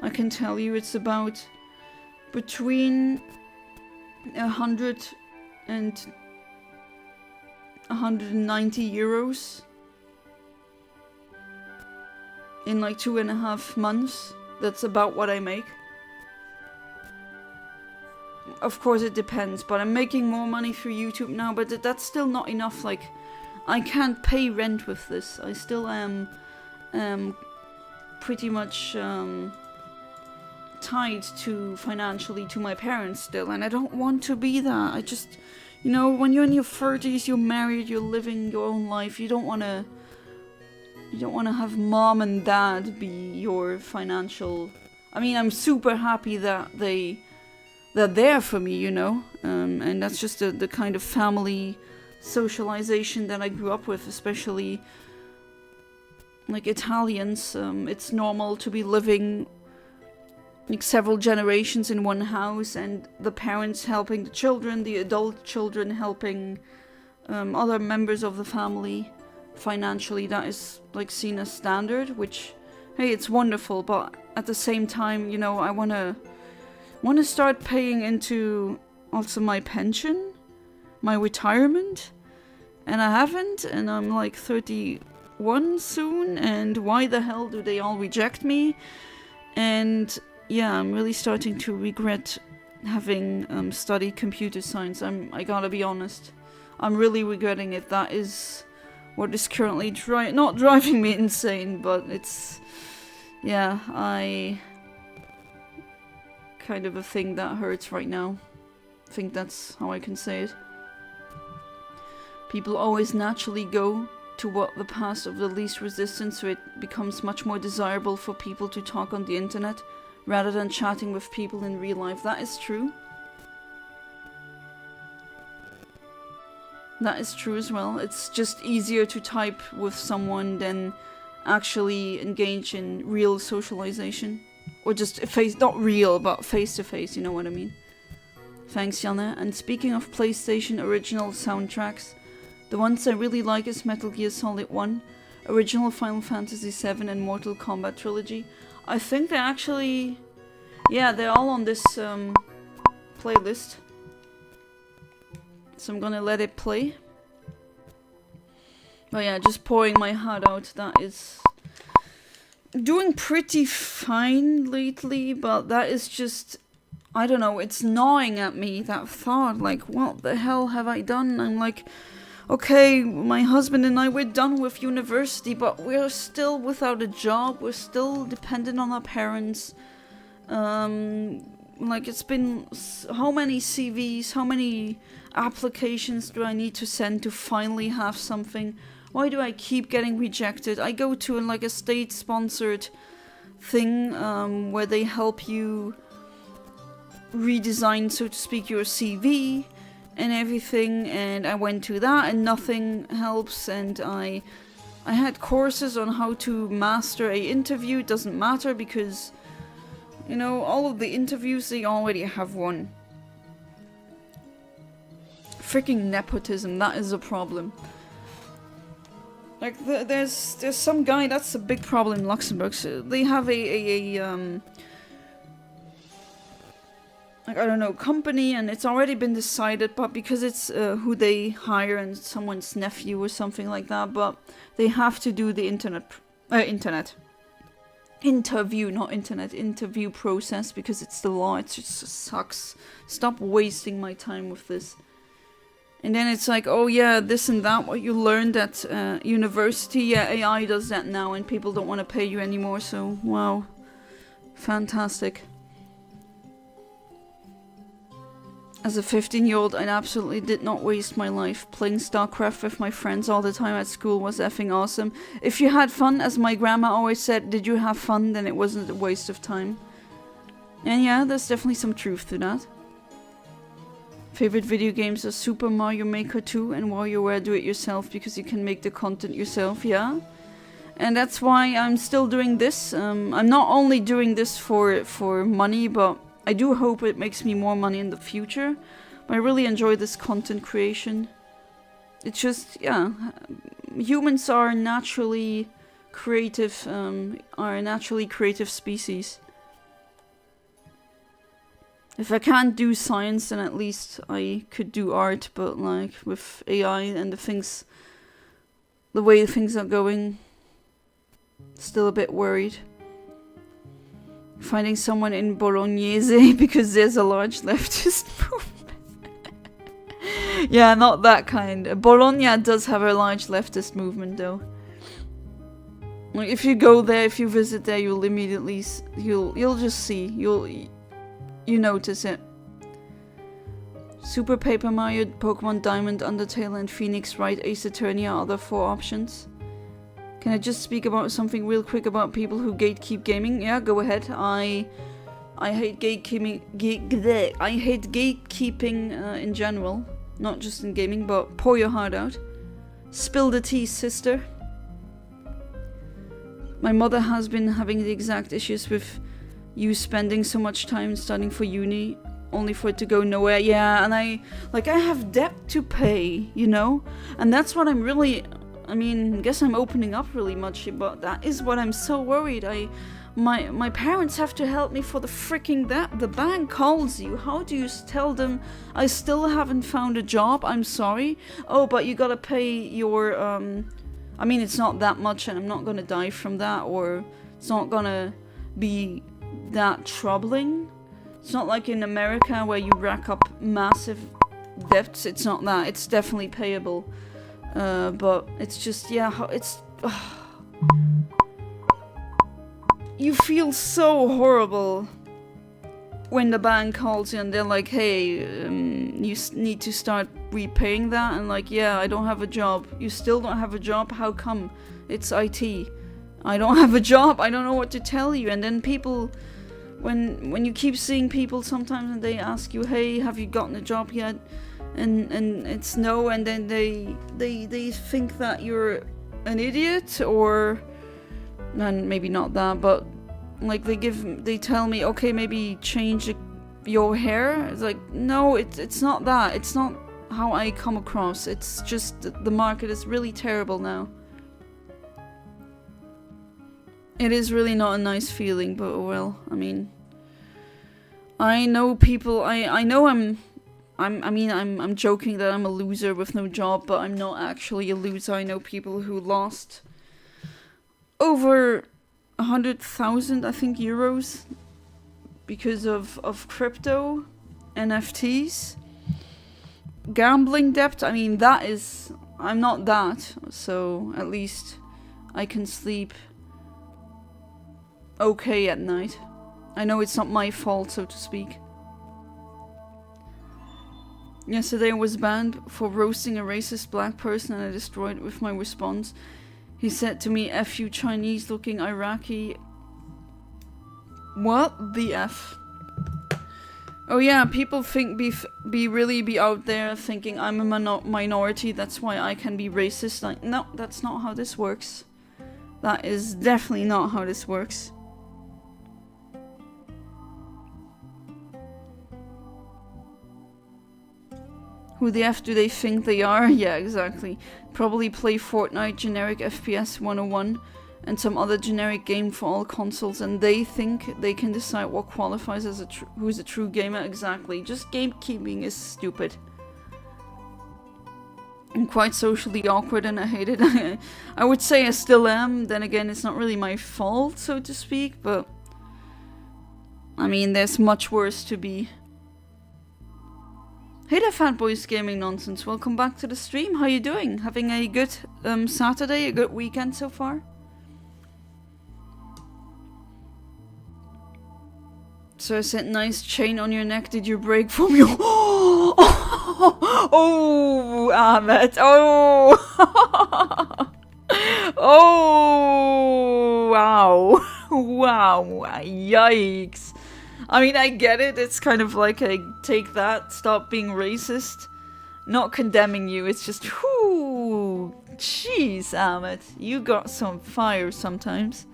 I can tell you, it's about between 100 and 190 euros in like 2.5 months. That's about what I make. Of course it depends, but I'm making more money through YouTube now, but that's still not enough. Like, I can't pay rent with this. I still am pretty much tied to financially to my parents still, and I don't want to be that. I just, you know, when you're in your 30s, you're married, you're living your own life, you don't want to have mom and dad be your financial... I mean, I'm super happy that they're there for me, you know, and that's just the kind of family socialization that I grew up with, especially like Italians. It's normal to be living like several generations in one house, and the parents helping the children, the adult children helping other members of the family financially. That is like seen as standard, which, hey, it's wonderful, but at the same time, you know, I want to start paying into also my pension, my retirement, and I haven't, and I'm like 31 soon, and why the hell do they all reject me? And yeah, I'm really starting to regret having studied computer science. I gotta be honest, I'm really regretting it. That is what is currently not driving me insane, but it's, yeah, kind of a thing that hurts right now. I think that's how I can say it. People always naturally go to what the path of the least resistance, so it becomes much more desirable for people to talk on the internet rather than chatting with people in real life. That is true. That is true as well. It's just easier to type with someone than actually engage in real socialization. Or just not real, but face to face, you know what I mean. Thanks, Janne. And speaking of PlayStation original soundtracks, the ones I really like is Metal Gear Solid 1, original Final Fantasy 7 and Mortal Kombat trilogy. I think they actually... yeah, they're all on this playlist. So I'm gonna let it play. But yeah, just pouring my heart out. That is... doing pretty fine lately, but that is just... I don't know, it's gnawing at me, that thought. Like, what the hell have I done? I'm like... okay, my husband and I, we're done with university, but we're still without a job. We're still dependent on our parents. Like, it's been how many CVs, how many applications do I need to send to finally have something? Why do I keep getting rejected? I go to like a state-sponsored thing where they help you redesign, so to speak, your CV and everything, and I went to that and nothing helps, and I had courses on how to master a interview. It doesn't matter because, you know, all of the interviews, they already have one. freaking nepotism, that is a problem. Like, there's some guy, that's a big problem in Luxembourg. So they have like, I don't know, company, and it's already been decided, but because it's who they hire and someone's nephew or something like that, but they have to do the interview process, because it's the law. It just sucks. Stop wasting my time with this. And then it's like, oh yeah, this and that, what you learned at university, yeah, AI does that now, and people don't want to pay you anymore, so wow. Fantastic. As a 15-year-old, I absolutely did not waste my life. Playing StarCraft with my friends all the time at school was effing awesome. If you had fun, as my grandma always said, did you have fun, then it wasn't a waste of time. And yeah, there's definitely some truth to that. Favorite video games are Super Mario Maker 2 and WarioWare Do-It-Yourself, because you can make the content yourself, yeah? And that's why I'm still doing this. I'm not only doing this for money, but I do hope it makes me more money in the future. But I really enjoy this content creation. It's just, yeah, humans are naturally creative, species. If I can't do science, then at least I could do art, but like with AI and the way things are going, still a bit worried. Finding someone in Bolognese because there's a large leftist movement. Yeah, not that kind. Bologna does have a large leftist movement, though. Like, if you go there, if you visit there, you'll immediately you'll just see, you notice it. Super Paper Mario, Pokemon Diamond, Undertale, and Phoenix Wright Ace Attorney are other 4 options. Can I just speak about something real quick about people who gatekeep gaming? Yeah, go ahead. I hate gatekeeping. I hate gatekeeping in general, not just in gaming. But pour your heart out. Spill the tea, sister. My mother has been having the exact issues with you spending so much time studying for uni, only for it to go nowhere. Yeah, and I have debt to pay, you know, and that's what I'm really. I mean, I guess I'm opening up really much, but that is what I'm so worried. My parents have to help me for the freaking that. The bank calls you. How do you tell them I still haven't found a job? I'm sorry. Oh, but you gotta pay your, I mean, it's not that much and I'm not gonna die from that, or it's not gonna be that troubling. It's not like in America where you rack up massive debts. It's not that. It's definitely payable. But it's just, yeah, it's... You feel so horrible when the bank calls you and they're like, hey, you need to start repaying that. And like, yeah, I don't have a job. You still don't have a job? How come? It's IT. I don't have a job. I don't know what to tell you. And then people... When you keep seeing people sometimes and they ask you, hey, have you gotten a job yet? And it's no, and then they think that you're an idiot, or and maybe not that, but like they tell me, okay, maybe change your hair. It's like, no, it's not that. It's not how I come across. It's just the market is really terrible now. It is really not a nice feeling, but well, I mean, I know people. I know I'm joking that I'm a loser with no job, but I'm not actually a loser. I know people who lost over 100,000, I think, euros because of crypto, NFTs, gambling debt. I mean, that is... I'm not that, so at least I can sleep okay at night. I know it's not my fault, so to speak. Yesterday I was banned for roasting a racist black person and I destroyed it with my response. He said to me, F you Chinese looking Iraqi. What the F? Oh yeah, people think be out there thinking I'm a minority, that's why I can be racist. Like, no, that's not how this works. That is definitely not how this works. Who the F do they think they are? Yeah, exactly. Probably play Fortnite, generic FPS 101, and some other generic game for all consoles, and they think they can decide what qualifies as who's a true gamer. Exactly. Just gatekeeping is stupid. I'm quite socially awkward and I hate it. I would say I still am. Then again, it's not really my fault, so to speak, but I mean, there's much worse to be. Hey there, Fat Boys Gaming Nonsense. Welcome back to the stream. How you doing? Having a good Saturday, a good weekend so far? So I said, nice chain on your neck. Did you break from your... Oh, Ahmed. Oh. Oh, wow. Wow. Yikes. I mean, I get it. It's kind of like a take that, stop being racist. Not condemning you. It's just, whoo. Jeez, Ahmed. You got some fire sometimes.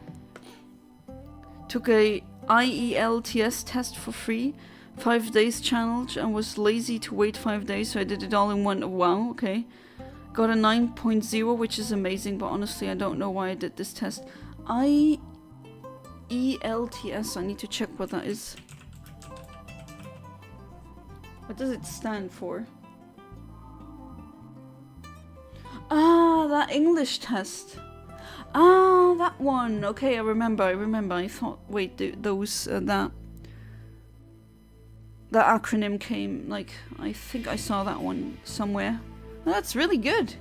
Took a IELTS test for free. 5 days challenge and was lazy to wait 5 days, so I did it all in one. Wow, okay. Got a 9.0, which is amazing, but honestly I don't know why I did this test. IELTS, I need to check what that is. What does it stand for? Ah, that English test. Ah, that one. Okay, I remember. I thought, wait, those, that acronym came, like, I think I saw that one somewhere. Well, that's really good.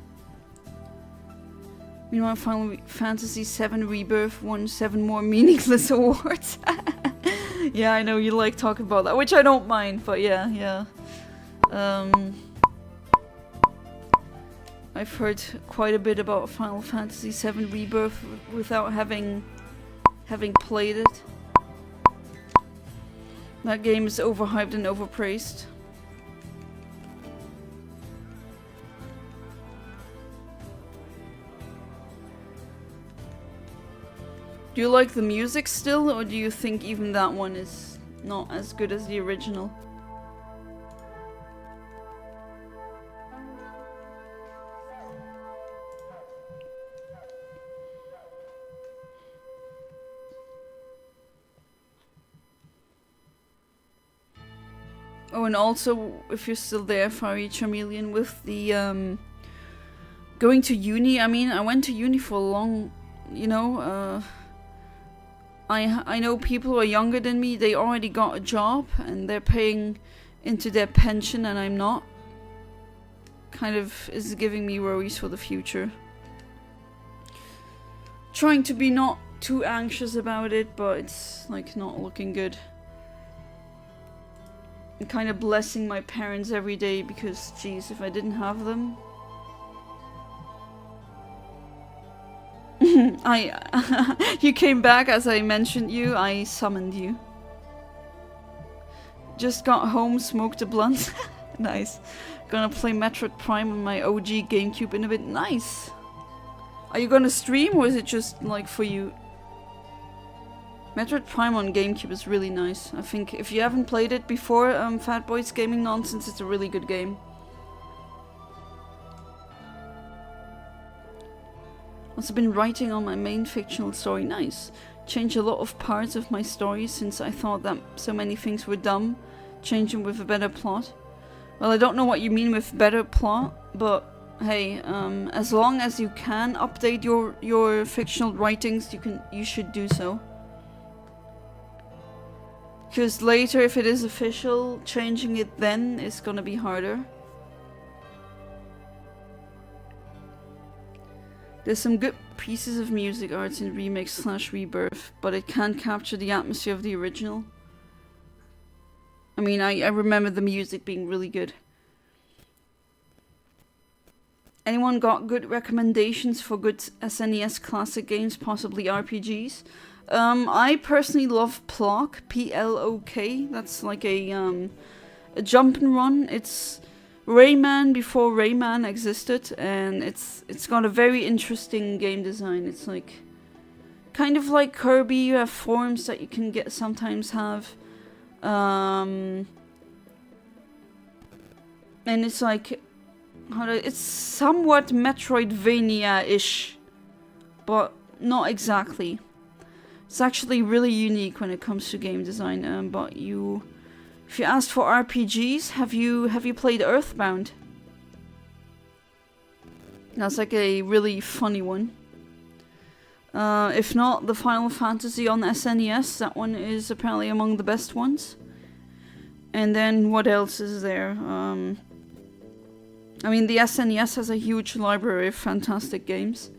Meanwhile, Final Fantasy VII Rebirth won 7 more meaningless awards. Yeah, I know you like talking about that, which I don't mind, but yeah. I've heard quite a bit about Final Fantasy VII Rebirth without having played it. That game is overhyped and overpraised. Do you like the music still, or do you think even that one is not as good as the original? Oh, and also, if you're still there, Fiery Charmeleon, with the going to uni. I mean, I went to uni for a long, you know, I know people who are younger than me, they already got a job and they're paying into their pension and I'm not. Kind of is giving me worries for the future. Trying to be not too anxious about it, but it's like not looking good. I'm kind of blessing my parents every day because, geez, if I didn't have them... You came back as I mentioned you, I summoned you. Just got home, smoked a blunt. Nice. Gonna play Metroid Prime on my OG GameCube in a bit. Nice. Are you gonna stream or is it just like for you? Metroid Prime on GameCube is really nice. I think if you haven't played it before, Fat Boys Gaming Nonsense, it's a really good game. Also been writing on my main fictional story. Nice. Changed a lot of parts of my story since I thought that so many things were dumb. Change them with a better plot. Well, I don't know what you mean with better plot, but hey, as long as you can update your fictional writings, you should do so. Because later, if it is official, changing it then is gonna be harder. There's some good pieces of music arts in Remix/Rebirth, but it can't capture the atmosphere of the original. I mean, I remember the music being really good. Anyone got good recommendations for good SNES classic games, possibly RPGs? I personally love Plok, P-L-O-K. That's like a jump and run. It's Rayman before Rayman existed, and it's got a very interesting game design. It's like kind of like Kirby. You have forms that you can sometimes have. And it's like, it's somewhat Metroidvania-ish, but not exactly. It's actually really unique when it comes to game design. But if you asked for RPGs, have you played Earthbound? That's like a really funny one. If not, the Final Fantasy on SNES, that one is apparently among the best ones. And then what else is there? I mean, the SNES has a huge library of fantastic games.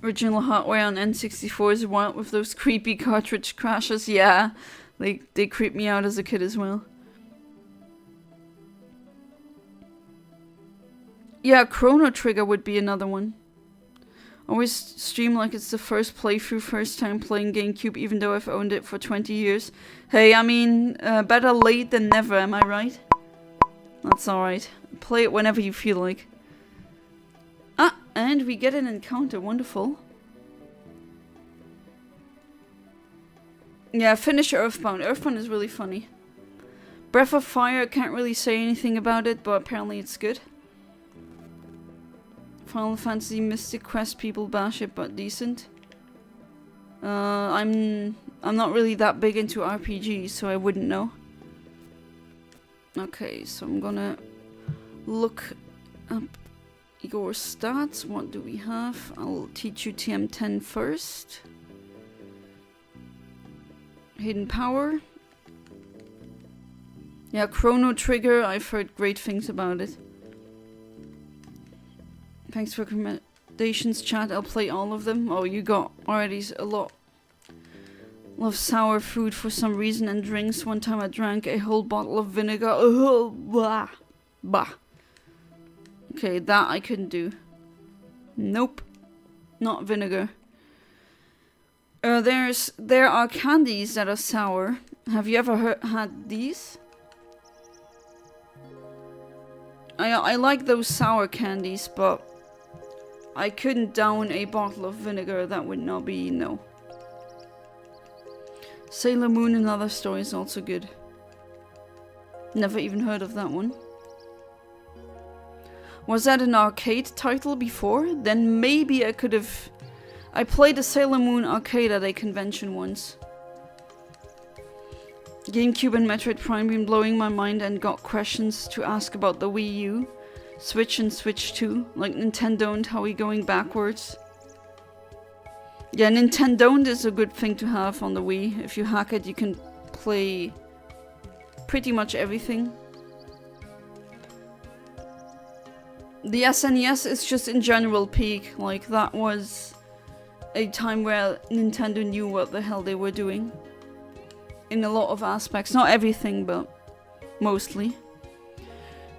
Original hardware on N64 is wild with those creepy cartridge crashes. Yeah, they creeped me out as a kid as well. Yeah, Chrono Trigger would be another one. Always stream like it's the first playthrough, first time playing GameCube, even though I've owned it for 20 years. Hey, I mean, better late than never, am I right? That's alright. Play it whenever you feel like. Ah, and we get an encounter, wonderful. Yeah, finish Earthbound. Earthbound is really funny. Breath of Fire, I can't really say anything about it, but apparently it's good. Final Fantasy Mystic Quest, people bash it, but decent. I'm not really that big into RPGs, so I wouldn't know. Okay, so I'm gonna look up your stats. What do we have? I'll teach you TM10 first. Hidden Power. Yeah, Chrono Trigger, I've heard great things about it. Thanks for recommendations, chat. I'll play all of them. Oh, you got already a lot. Love sour food for some reason and drinks. One time I drank a whole bottle of vinegar. Oh, bah. Bah. Okay, that I couldn't do. Nope. Not vinegar. There are candies that are sour. Have you ever had these? I like those sour candies, but I couldn't down a bottle of vinegar. That would not be no. Sailor Moon, Another Story is also good. Never even heard of that one. Was that an arcade title before? Then maybe I could have... I played a Sailor Moon arcade at a convention once. GameCube and Metroid Prime been blowing my mind and got questions to ask about the Wii U. Switch and Switch 2. Like Nintendo and how we going backwards. Yeah, Nintendo is a good thing to have on the Wii. If you hack it, you can play pretty much everything. The SNES is just in general peak. Like, that was a time where Nintendo knew what the hell they were doing. In a lot of aspects. Not everything, but mostly.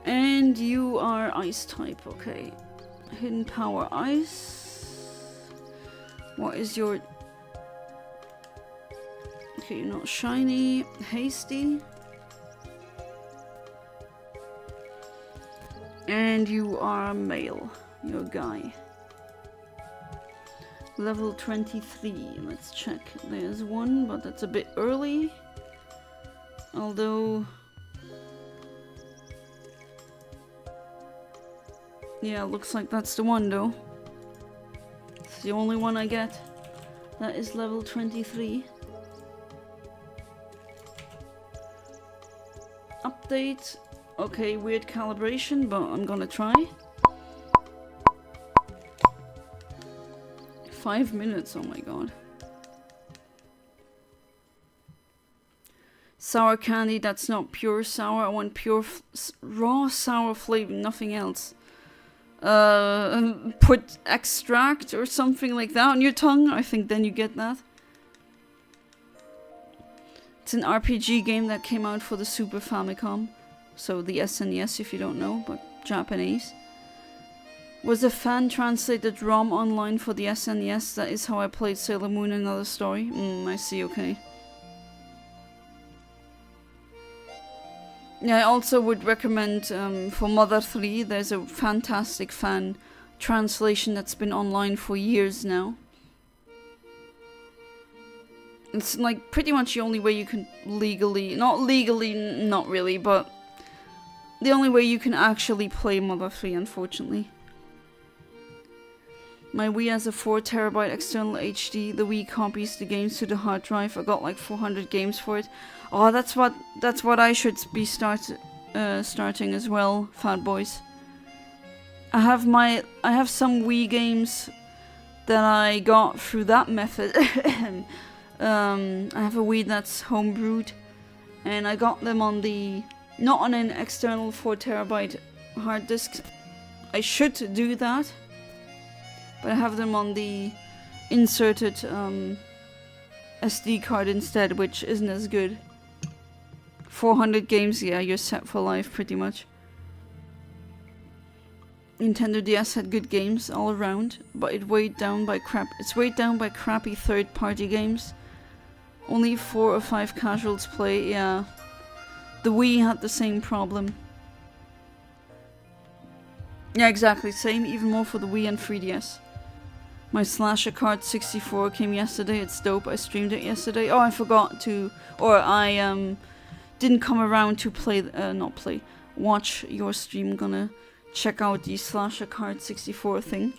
And you are Ice type, okay. Hidden Power Ice. What is your... Okay, you're not shiny. Hasty. And you are male. You're a guy. Level 23. Let's check. There's one, but that's a bit early. Although... Yeah, looks like that's the one though. It's the only one I get. That is level 23. Update. Okay, weird calibration, but I'm gonna try. 5 minutes, oh my god. Sour candy, that's not pure sour. I want pure raw sour flavor, nothing else. Put extract or something like that on your tongue. I think then you get that. It's an RPG game that came out for the Super Famicom. So the SNES if you don't know, but Japanese. Was a fan translated ROM online for the SNES. That is how I played Sailor Moon, Another Story. I see, okay. Yeah, I also would recommend for Mother 3, there's a fantastic fan translation that's been online for years now. It's like pretty much the only way you can legally, not really, but the only way you can actually play Mother 3, unfortunately. My Wii has a 4TB external HD. The Wii copies the games to the hard drive. I got like 400 games for it. Oh, that's what I should be starting as well, fat boys. I have some Wii games that I got through that method. I have a Wii that's homebrewed, and I got them on the not on an external 4TB hard disk. I should do that. But I have them on the inserted SD card instead, which isn't as good. 400 games, yeah, you're set for life pretty much. Nintendo DS had good games all around, but it's weighed down by crappy third-party games. Only 4 or 5 casuals play, yeah. The Wii had the same problem. Yeah, exactly, same, even more for the Wii and 3DS. My Slasher Card 64 came yesterday, it's dope, I streamed it yesterday. Oh, I forgot to, or I didn't come around to watch your stream. Gonna check out the Slasher Card 64 thing.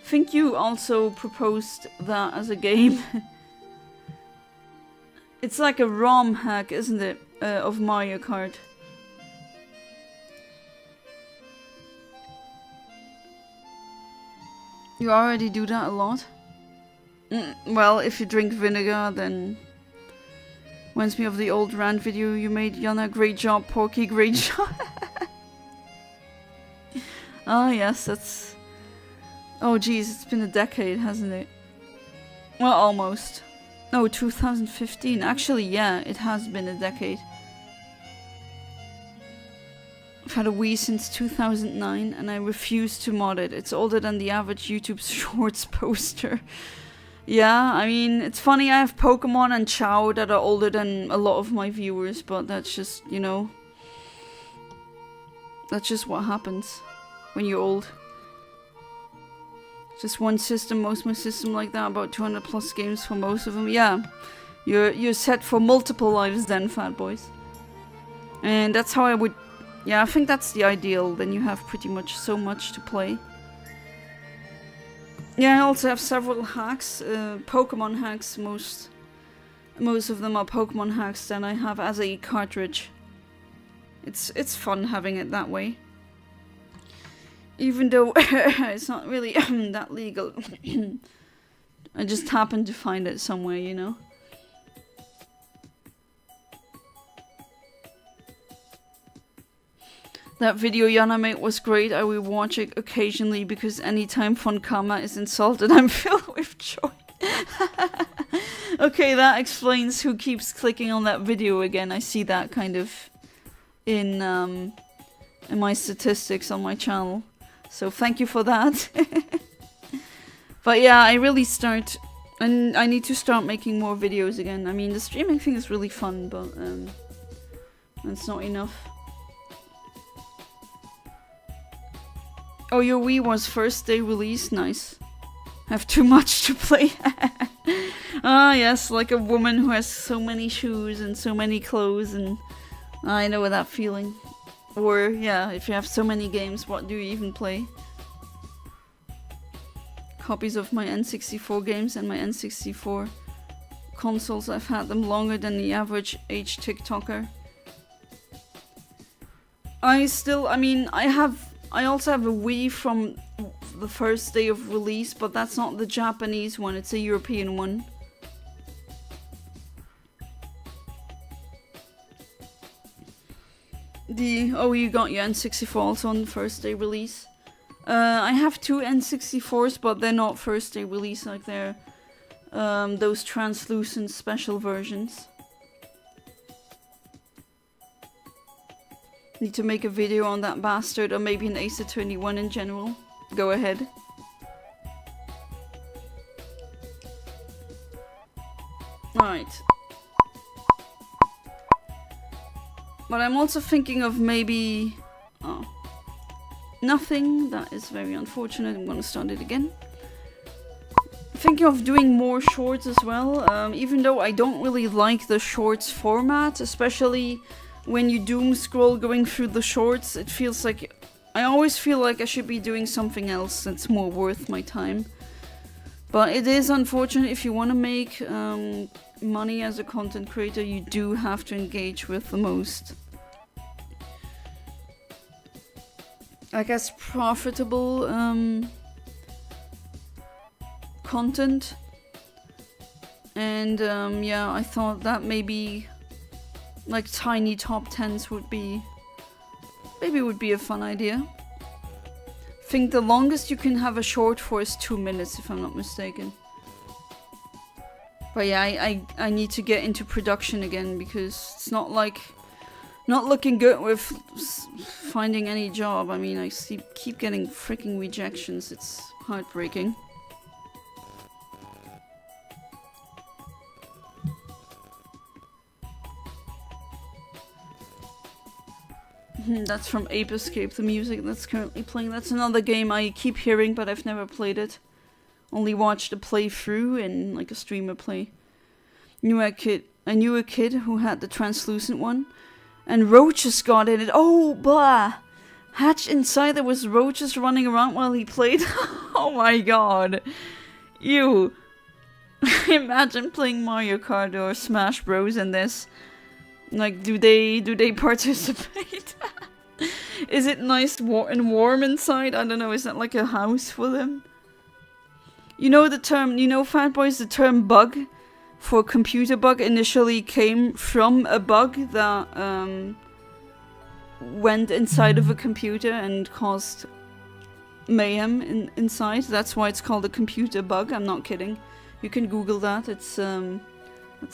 Think you also proposed that as a game. It's like a ROM hack, isn't it, of Mario Kart. You already do that a lot? Well, if you drink vinegar, then... Reminds me of the old rant video you made, Yana. Great job, Porky, great job. Ah, yes, that's... Oh, geez, it's been a decade, hasn't it? Well, almost. No, 2015. Actually, yeah, it has been a decade. I've had a Wii since 2009 and I refuse to mod it. It's older than the average YouTube Shorts poster. Yeah, I mean, it's funny, I have Pokémon and Chow that are older than a lot of my viewers, but that's just, you know... That's just what happens when you're old. Just one system, most of my system like that, about 200 plus games for most of them. Yeah, you're set for multiple lives then, fat boys. And that's how I would... Yeah, I think that's the ideal, then you have pretty much so much to play. Yeah, I also have several hacks, Pokemon hacks, most of them are Pokemon hacks that I have as a cartridge. It's fun having it that way. Even though it's not really that legal. I just happened to find it somewhere, you know. That video Yana made was great. I will watch it occasionally because anytime Funkama is insulted, I'm filled with joy. Okay, that explains who keeps clicking on that video again. I see that kind of in my statistics on my channel. So thank you for that. But yeah, I need to start making more videos again. I mean, the streaming thing is really fun, but it's not enough. Oh, your Wii was first day release? Nice. Have too much to play. Ah, yes, like a woman who has so many shoes and so many clothes, and I know that feeling. Or, yeah, if you have so many games, what do you even play? Copies of my N64 games and my N64 consoles. I've had them longer than the average age TikToker. I also have a Wii from the first day of release, but that's not the Japanese one, it's a European one. Oh, you got your N64 also on the first day release. I have two N64s, but they're not first day release, like they're those translucent special versions. Need to make a video on that bastard, or maybe an Ace Attorney 1 in general. Go ahead. Alright. But I'm also thinking of maybe... Oh. Nothing. That is very unfortunate. I'm gonna start it again. thinking of doing more shorts as well, even though I don't really like the shorts format, especially when you doom scroll going through the shorts. It feels like, I always feel like I should be doing something else that's more worth my time. But it is unfortunate, if you want to make money as a content creator, you do have to engage with the most, I guess, profitable content. And yeah, I thought that maybe like tiny top 10s would be a fun idea. I think the longest you can have a short for is 2 minutes, if I'm not mistaken. But yeah, I need to get into production again, because it's not looking good with finding any job. I mean, I keep getting freaking rejections. It's heartbreaking. That's from Ape Escape, the music that's currently playing. That's another game I keep hearing, but I've never played it. Only watched a playthrough and like a streamer play. I knew a kid who had the translucent one, and roaches got in it. Oh, blah! Hatched inside, there was roaches running around while he played. Oh my god. Ew. Imagine playing Mario Kart or Smash Bros. In this. Like, do they participate? Is it nice and warm inside? I don't know, is that like a house for them? You know the term, Fatboys, the term bug for computer bug initially came from a bug that went inside of a computer and caused mayhem inside. That's why it's called a computer bug. I'm not kidding. You can Google that. It's an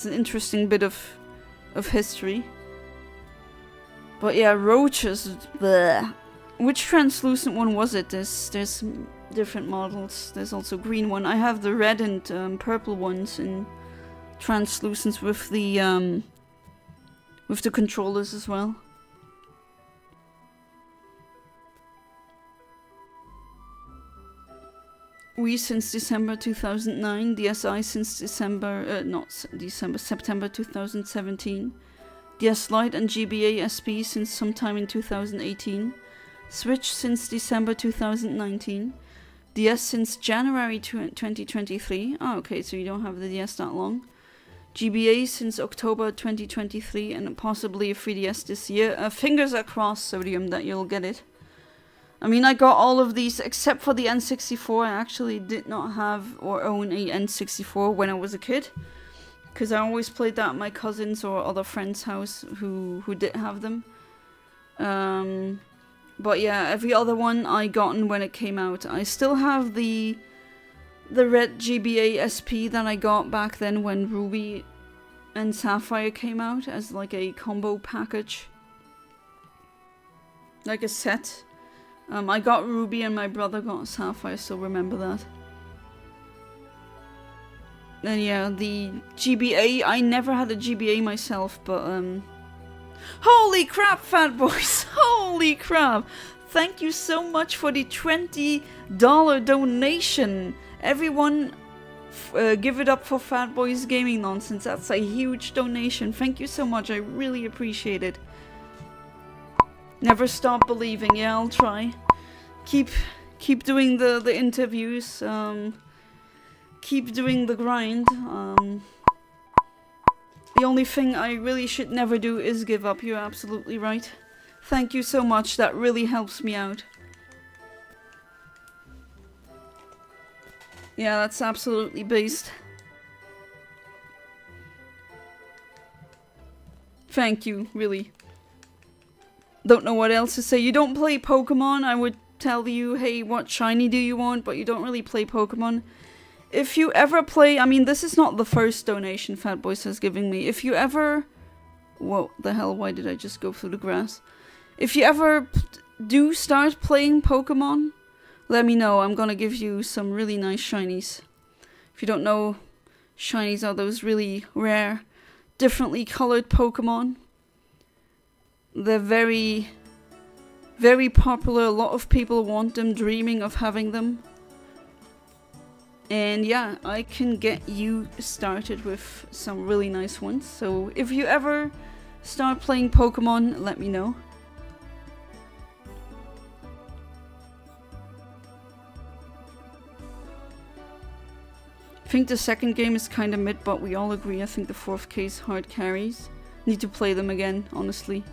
interesting bit of history. But yeah, roaches. Bleh. Which translucent one was it? There's different models. There's also green one. I have the red and purple ones in translucence with the controllers as well. Wii since December 2009, DSi since September 2017, DS Lite and GBA SP since sometime in 2018, Switch since December 2019, DS since January 2023, oh okay, so you don't have the DS that long, GBA since October 2023, and possibly a 3DS this year. Fingers are crossed, Sodium, that you'll get it. I mean, I got all of these except for the N64. I actually did not have or own a N64 when I was a kid, because I always played that at my cousin's or other friends' house who did have them. But yeah, every other one I gotten when it came out. I still have the red GBA SP that I got back then when Ruby and Sapphire came out as like a combo package, like a set. I got Ruby and my brother got Sapphire, so remember that. And yeah, the GBA, I never had a GBA myself, but holy crap, Fat Boys! Holy crap! Thank you so much for the $20 donation. Everyone, give it up for Fat Boys Gaming Nonsense. That's a huge donation. Thank you so much. I really appreciate it. Never stop believing. Yeah, I'll try. Keep doing the interviews. Keep doing the grind. The only thing I really should never do is give up. You're absolutely right. Thank you so much. That really helps me out. Yeah, that's absolutely based. Thank you, really. Don't know what else to say. You don't play Pokemon, I would tell you, hey, what shiny do you want? But you don't really play Pokemon. If you ever play, I mean, this is not the first donation Fatboy has given me. If you ever... Whoa, the hell, why did I just go through the grass? If you ever do start playing Pokemon, let me know. I'm gonna give you some really nice shinies. If you don't know, shinies are those really rare, differently colored Pokemon. They're very, very popular. A lot of people want them, dreaming of having them. And yeah, I can get you started with some really nice ones. So if you ever start playing Pokemon, let me know. I think the second game is kind of mid, but we all agree I think the fourth case hard carries. Need to play them again, honestly.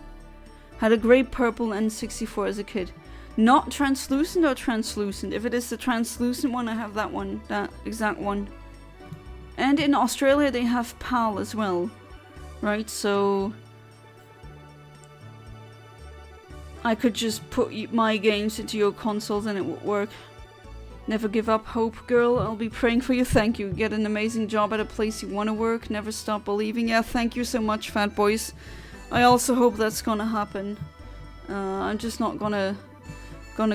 Had a great purple N64 as a kid. Not translucent or translucent? If it is the translucent one, I have that one. That exact one. And in Australia they have PAL as well. Right, so... I could just put my games into your consoles and it would work. Never give up hope, girl. I'll be praying for you. Thank you. Get an amazing job at a place you want to work. Never stop believing. Yeah, thank you so much, Fat Boys. I also hope that's gonna happen. I'm just not gonna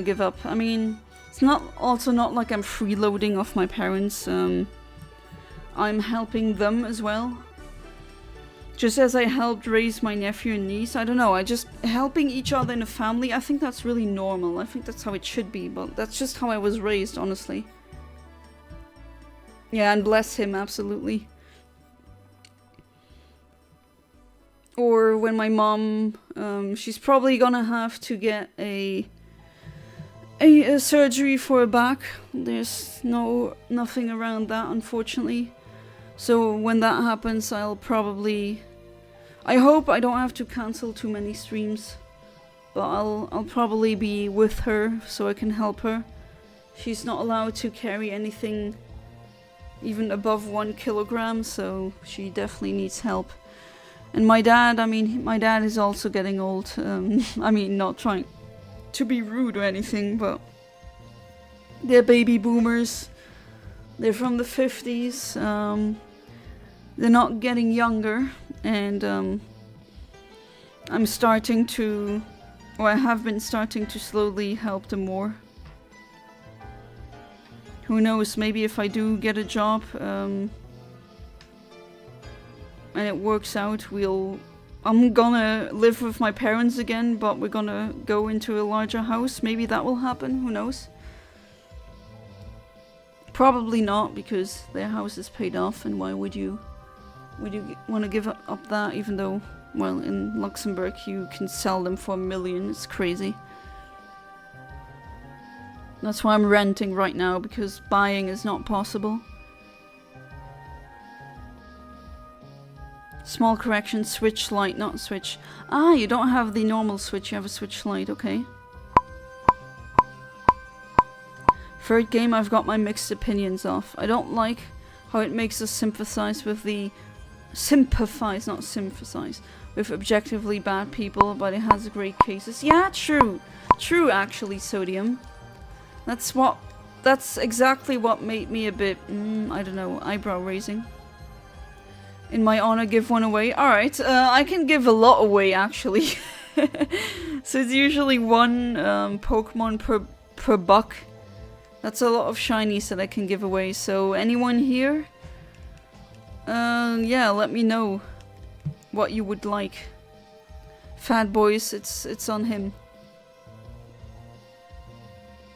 give up. I mean, it's not like I'm freeloading off my parents. I'm helping them as well. Just as I helped raise my nephew and niece. I don't know, I just helping each other in a family, I think that's really normal. I think that's how it should be, but that's just how I was raised, honestly. Yeah, and bless him, absolutely. Or when my mom, she's probably gonna have to get a surgery for her back. There's nothing around that, unfortunately. So when that happens, I'll probably... I hope I don't have to cancel too many streams. But I'll probably be with her so I can help her. She's not allowed to carry anything even above 1 kilogram, so she definitely needs help. And my dad, I mean, my dad is also getting old. I mean, not trying to be rude or anything, but... they're baby boomers. They're from the 50s. They're not getting younger, and I'm starting to, or I have been starting to slowly help them more. Who knows, maybe if I do get a job and it works out, I'm gonna live with my parents again, but we're gonna go into a larger house. Maybe that will happen, who knows? Probably not, because their house is paid off, and why would you want to give up that, even though, well, in Luxembourg you can sell them for $1 million. It's crazy. That's why I'm renting right now, because buying is not possible. Small correction, Switch Lite, not Switch. Ah, you don't have the normal Switch, you have a Switch Lite, okay. Third game, I've got my mixed opinions off. I don't like how it makes us sympathize with the... sympathize, not sympathize, with objectively bad people, but it has great cases. Yeah, true. True, actually, Sodium. That's exactly what made me a bit, I don't know, eyebrow raising. In my honor, give one away. Alright, I can give a lot away, actually. So it's usually one Pokemon per buck. That's a lot of shinies that I can give away. So anyone here? Yeah, let me know what you would like. Fat Boys, it's on him.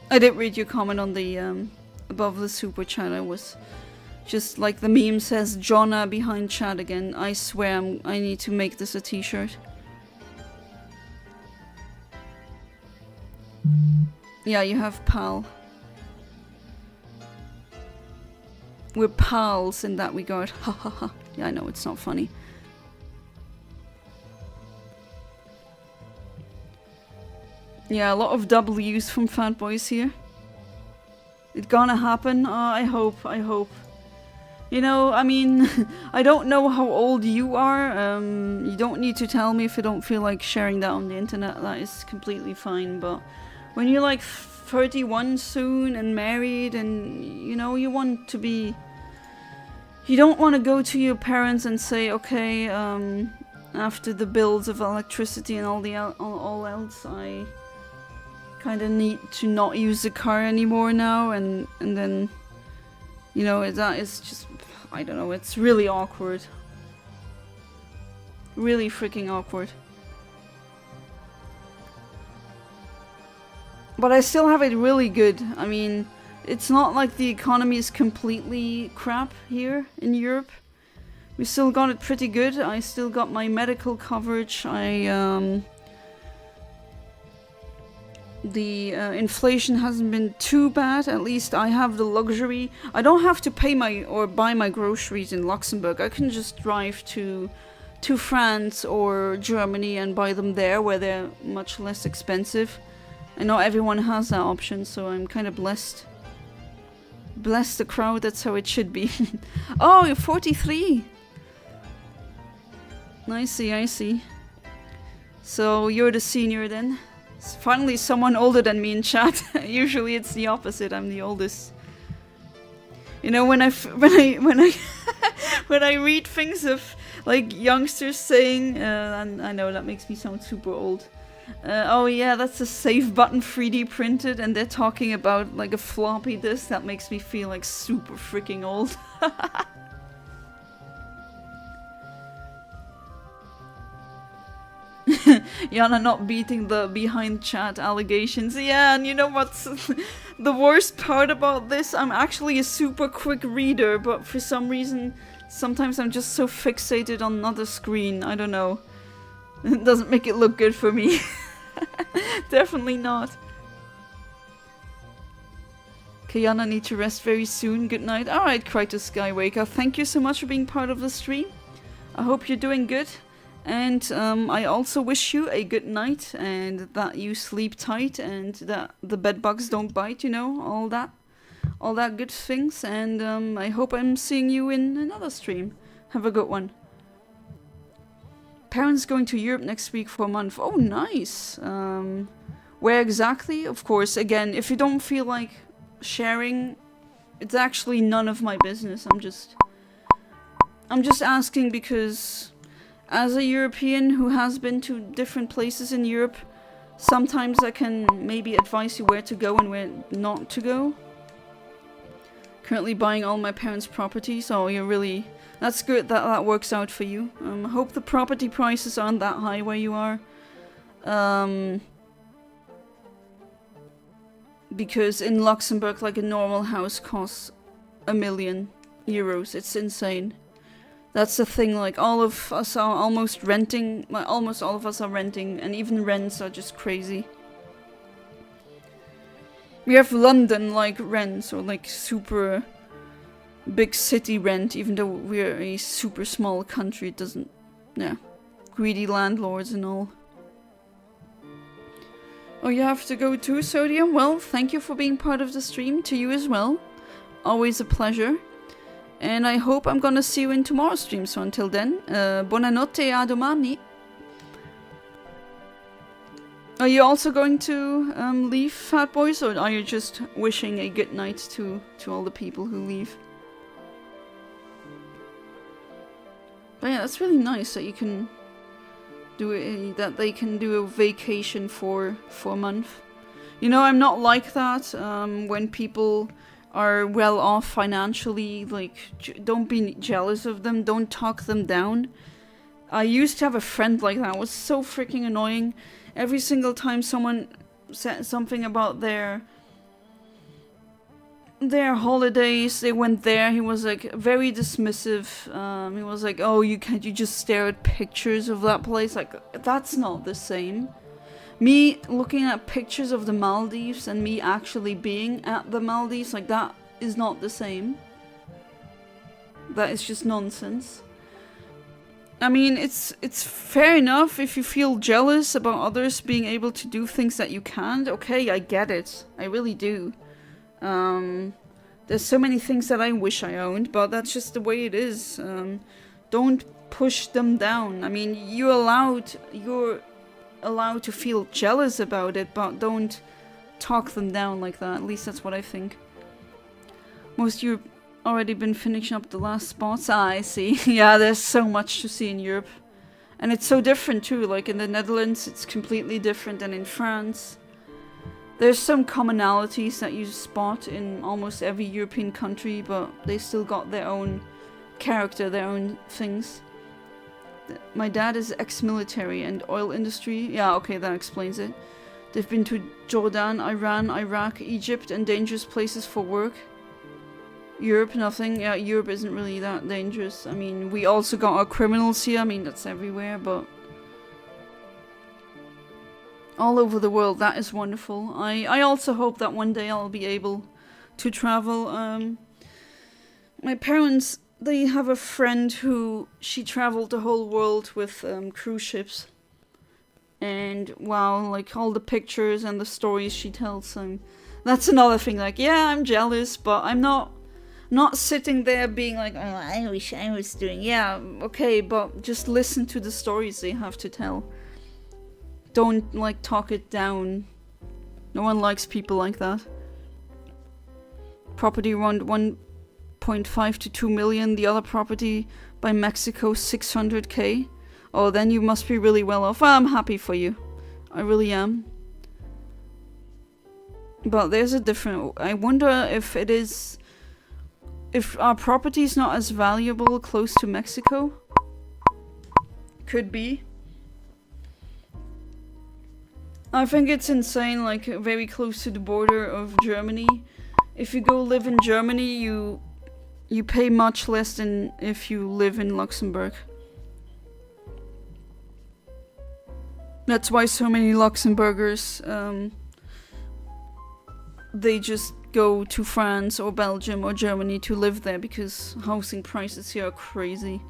I did read your comment on the above the super chat. I was just like the meme says, Jonna behind chat again. I swear I need to make this a t-shirt. Yeah, you have PAL. We're pals in that regard. Ha ha ha. Yeah, I know, it's not funny. Yeah, a lot of W's from Fat Boys here. It's gonna happen? I hope. You know, I mean, I don't know how old you are. You don't need to tell me if you don't feel like sharing that on the internet. That is completely fine, but when you're like 31 soon and married and, you know, you want to be... You don't want to go to your parents and say, okay, after the bills of electricity and all else, I kind of need to not use the car anymore now, and then, you know, that is just, I don't know, it's really awkward. Really freaking awkward. But I still have it really good. I mean, It's not like the economy is completely crap here in Europe. We still got it pretty good. I still got my medical coverage. The inflation hasn't been too bad. At least I have the luxury. I don't have to pay or buy my groceries in Luxembourg. I can just drive to France or Germany and buy them there, where they're much less expensive. I know everyone has that option, so I'm kind of blessed. Bless the crowd, that's how it should be. Oh, you're 43! I see. So you're the senior then? It's finally someone older than me in chat. Usually it's the opposite, I'm the oldest. You know, when I when I read things of like youngsters saying, and I know that makes me sound super old. Oh yeah, that's a save button 3D printed, and they're talking about like a floppy disk. That makes me feel like super freaking old. Yana not beating the behind chat allegations. Yeah, and you know what's the worst part about this? I'm actually a super quick reader, but for some reason, sometimes I'm just so fixated on another screen. I don't know. It doesn't make it look good for me. Definitely not. Kayana need to rest very soon. Good night. Alright, Krytos Skywaker. Thank you so much for being part of the stream. I hope you're doing good. And I also wish you a good night, and that you sleep tight, and that the bed bugs don't bite, you know, all that good things. And I hope I'm seeing you in another stream. Have a good one. Parents going to Europe next week for a month. Oh, nice. Where exactly? Of course, again, if you don't feel like sharing, it's actually none of my business. I'm just asking because as a European who has been to different places in Europe, sometimes I can maybe advise you where to go and where not to go. Currently buying all my parents' property, so you're really... That's good that that works out for you. I hope the property prices aren't that high where you are. Because in Luxembourg, like a normal house costs €1 million. It's insane. That's the thing, like all of us are almost renting, like almost all of us are renting, and even rents are just crazy. We have London like rents, or like super big city rent, even though we're a super small country. It doesn't, yeah, greedy landlords and all. Oh, you have to go too, Sodium? Well, thank you for being part of the stream, to you as well. Always a pleasure. And I hope I'm gonna see you in tomorrow's stream, so until then, buonanotte e a domani. Are you also going to leave, Fat Boys, or are you just wishing a good night to all the people who leave? But yeah, that's really nice that you can do it, that they can do a vacation for a month. You know, I'm not like that. When people are well off financially, like, don't be jealous of them, don't talk them down. I used to have a friend like that. It was so freaking annoying. Every single time someone said something about their holidays, they went there, he was like very dismissive. He was like, oh, you just stare at pictures of that place? Like, that's not the same. Me looking at pictures of the Maldives and me actually being at the Maldives, like, that is not the same. That is just nonsense. I mean, it's fair enough if you feel jealous about others being able to do things that you can't. Okay, I get it. I really do. There's so many things that I wish I owned, but that's just the way it is. Don't push them down. I mean, you're allowed to feel jealous about it, but don't talk them down like that. At least that's what I think. Most Europe already been finishing up the last spots. Ah, I see. Yeah, there's so much to see in Europe. And it's so different too. Like in the Netherlands, it's completely different than in France. There's some commonalities that you spot in almost every European country, but they still got their own character, their own things. My dad is ex-military and oil industry. Yeah, okay, that explains it. They've been to Jordan, Iran, Iraq, Egypt, and dangerous places for work. Europe, nothing. Yeah, Europe isn't really that dangerous. I mean, we also got our criminals here. I mean, that's everywhere, but... all over the world, that is wonderful. I also hope that one day I'll be able to travel. My parents, they have a friend who... she traveled the whole world with cruise ships. And wow, like all the pictures and the stories she tells, that's another thing. Like, yeah, I'm jealous, but I'm not sitting there being like, oh, I wish I was doing. Yeah, okay, but just listen to the stories they have to tell. Don't like talk it down. No one likes people like that. Property around 1.5 to 2 million. The other property by Mexico 600k. Oh, then you must be really well off. Well, I'm happy for you. I really am. But there's a different... I wonder if it is... if our property is not as valuable close to Mexico. Could be. I think it's insane, like, very close to the border of Germany. If you go live in Germany, you pay much less than if you live in Luxembourg. That's why so many Luxembourgers, they just go to France or Belgium or Germany to live there because housing prices here are crazy.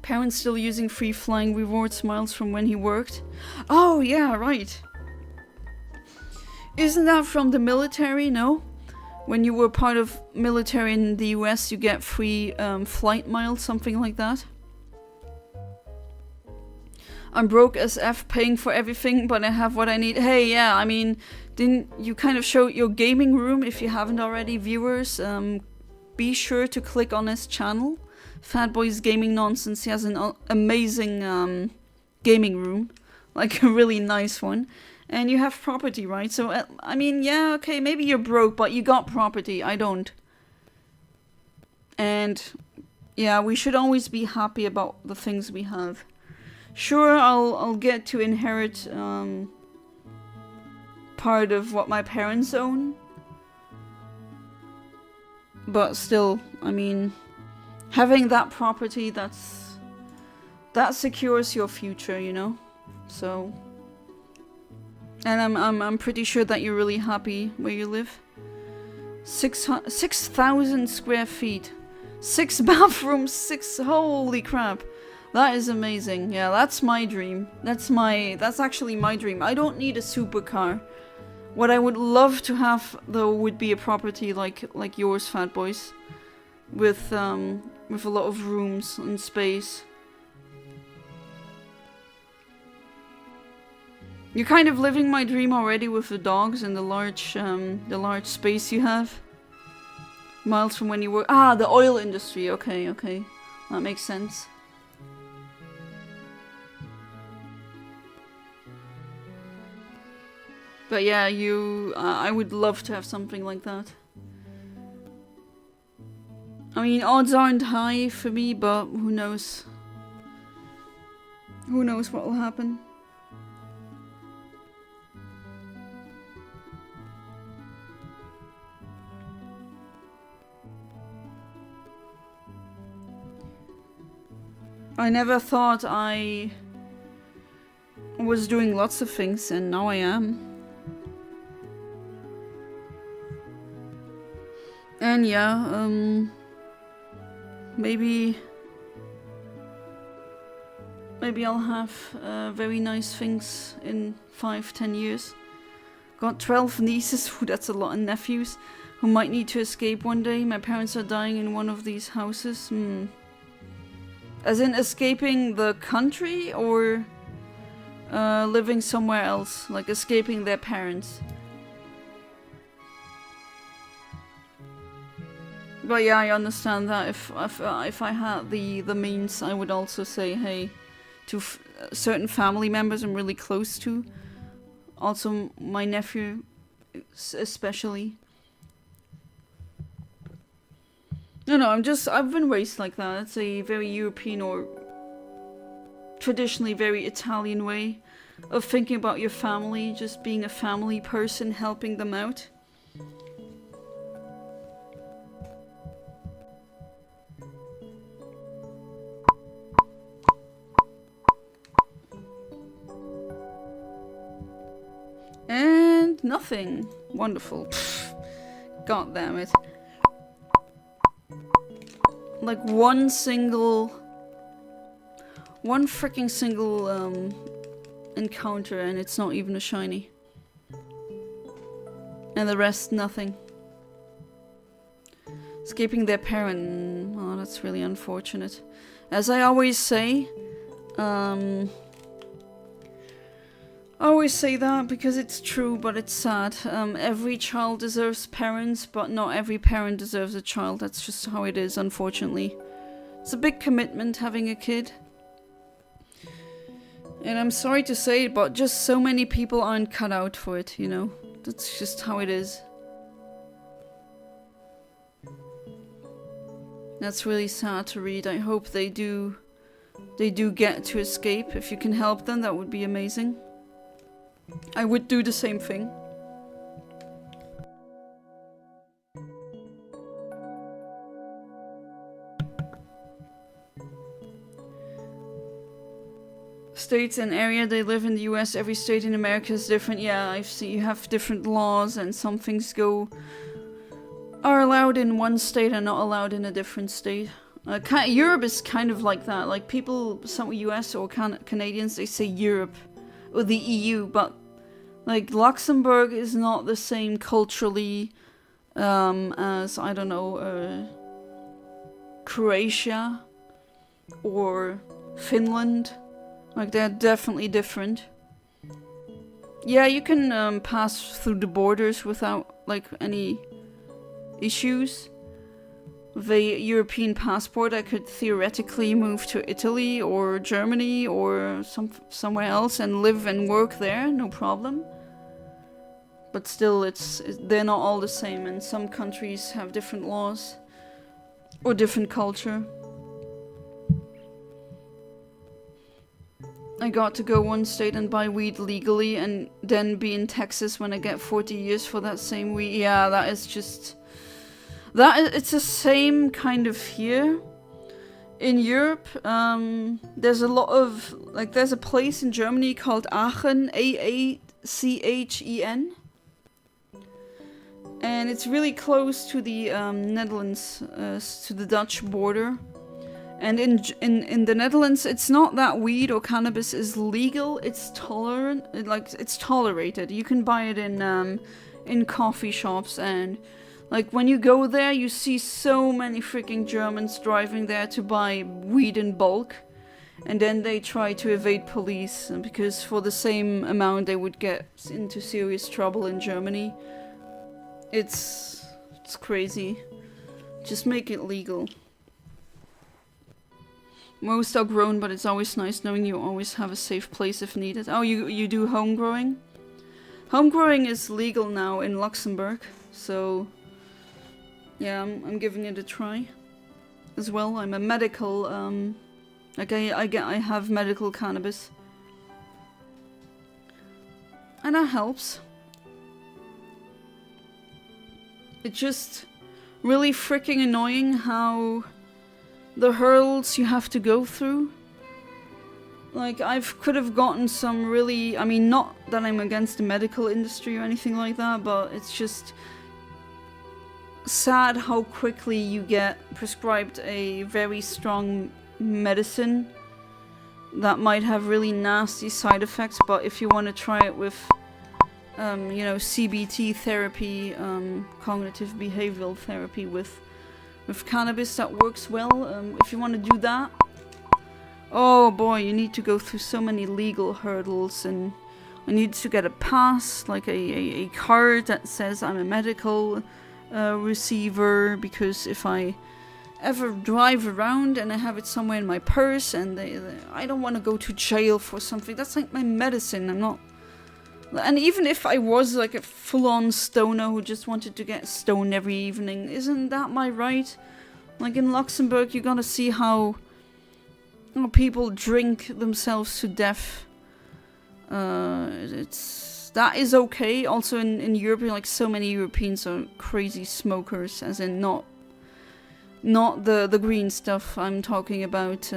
Parents still using free flying rewards miles from when he worked. Oh yeah, right. Isn't that from the military? No? When you were part of military in the US, you get free flight miles, something like that. I'm broke as F, paying for everything, but I have what I need. Hey, yeah, I mean, didn't you kind of show your gaming room? If you haven't already, viewers, be sure to click on his channel, Fatboy's Gaming Nonsense. He has an amazing gaming room, like a really nice one. And you have property, right? So, I mean, yeah, okay, maybe you're broke, but you got property. I don't. And, yeah, we should always be happy about the things we have. Sure, I'll get to inherit part of what my parents own. But still, I mean, having that property, that secures your future, you know? So, and I'm pretty sure that you're really happy where you live. 6,000 square feet. 6 bathrooms, holy crap. That is amazing. Yeah, that's my dream. That's actually my dream. I don't need a supercar. What I would love to have though would be a property like yours, Fat Boys, with a lot of rooms and space. You're kind of living my dream already with the dogs and the large space you have. Miles from when you work. Ah, the oil industry. Okay, that makes sense. But yeah, I would love to have something like that. I mean, odds aren't high for me, but who knows? Who knows what will happen? I never thought I was doing lots of things, and now I am. And yeah, maybe I'll have very nice things in 5-10 years. Got 12 nieces, ooh, that's a lot, and nephews who might need to escape one day. My parents are dying in one of these houses. As in escaping the country, or living somewhere else, like escaping their parents. But yeah, I understand that if I had the means, I would also say, hey, to certain family members I'm really close to, also my nephew especially. No, I've been raised like that. It's a very European or traditionally very Italian way. of thinking about your family, just being a family person, helping them out. And nothing. Wonderful. Pfft. God damn it. Like one freaking single encounter, and it's not even a shiny. And the rest, nothing. Escaping their parent. Oh, that's really unfortunate. As I always say, I always say that because it's true, but it's sad. Every child deserves parents, but not every parent deserves a child. That's just how it is, unfortunately. It's a big commitment having a kid. And I'm sorry to say it, but just so many people aren't cut out for it, you know? That's just how it is. That's really sad to read. I hope they do get to escape. If you can help them, that would be amazing. I would do the same thing. States and area they live in the US, every state in America is different. Yeah, I've seen you have different laws, and some things are allowed in one state and not allowed in a different state. Europe is kind of like that. Like people, some US or Canadians, they say Europe or the EU, but like Luxembourg is not the same culturally as, I don't know, Croatia or Finland. Like they're definitely different. Yeah, you can pass through the borders without like any issues. With a European passport, I could theoretically move to Italy or Germany or somewhere else and live and work there, no problem. But still, they're not all the same, and some countries have different laws or different culture. I got to go one state and buy weed legally and then be in Texas when I get 40 years for that same weed. Yeah, that is just... it's the same kind of here. In Europe, there's a lot of... Like, there's a place in Germany called Aachen, A-A-C-H-E-N. And it's really close to the Netherlands, to the Dutch border. And in the Netherlands, it's not that weed or cannabis is legal. It's it's tolerated. You can buy it in coffee shops, and like when you go there, you see so many freaking Germans driving there to buy weed in bulk, and then they try to evade police because for the same amount they would get into serious trouble in Germany. It's crazy. Just make it legal. Most are grown, but it's always nice knowing you always have a safe place if needed. Oh, you do home growing? Home growing is legal now in Luxembourg, so yeah, I'm giving it a try as well. I'm a medical, I have medical cannabis, and that helps. It's just really freaking annoying how the hurdles you have to go through. Like, could have gotten some really... I mean, not that I'm against the medical industry or anything like that, but it's just sad how quickly you get prescribed a very strong medicine that might have really nasty side effects, but if you want to try it with, you know, CBT therapy, cognitive behavioral therapy with cannabis, that works well. If you want to do that, oh boy, you need to go through so many legal hurdles, and I need to get a pass, like a card that says I'm a medical receiver, because if I ever drive around and I have it somewhere in my purse and I don't want to go to jail for something. That's like my medicine. I'm not... And even if I was like a full-on stoner who just wanted to get stoned every evening, isn't that my right? Like in Luxembourg, you're gonna see how people drink themselves to death That is okay. Also in Europe, like so many Europeans are crazy smokers, as in not the green stuff. I'm talking about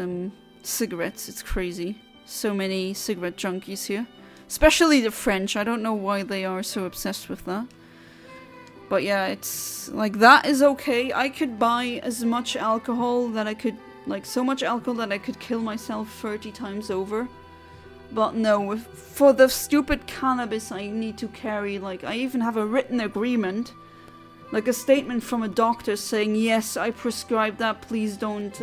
cigarettes. It's crazy. So many cigarette junkies here, especially the French. I don't know why they are so obsessed with that. But yeah, it's like that is okay. I could buy as much alcohol that I could, like so much alcohol that I could kill myself 30 times over. But no, for the stupid cannabis I need to carry, like, I even have a written agreement, like a statement from a doctor saying, yes, I prescribe that, please don't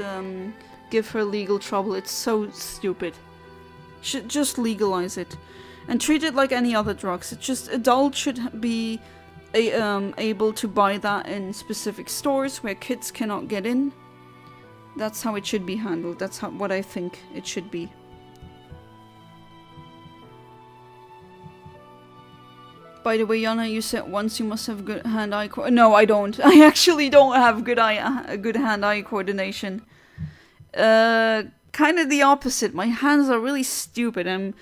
give her legal trouble. It's so stupid. Should just legalize it. And treat it like any other drugs. It's just, adults should be able to buy that in specific stores where kids cannot get in. That's how it should be handled. That's what I think it should be. By the way, Yana, you said once you must have good hand-eye No, I don't. I actually don't have good hand-eye coordination. Kind of the opposite. My hands are really stupid. I'm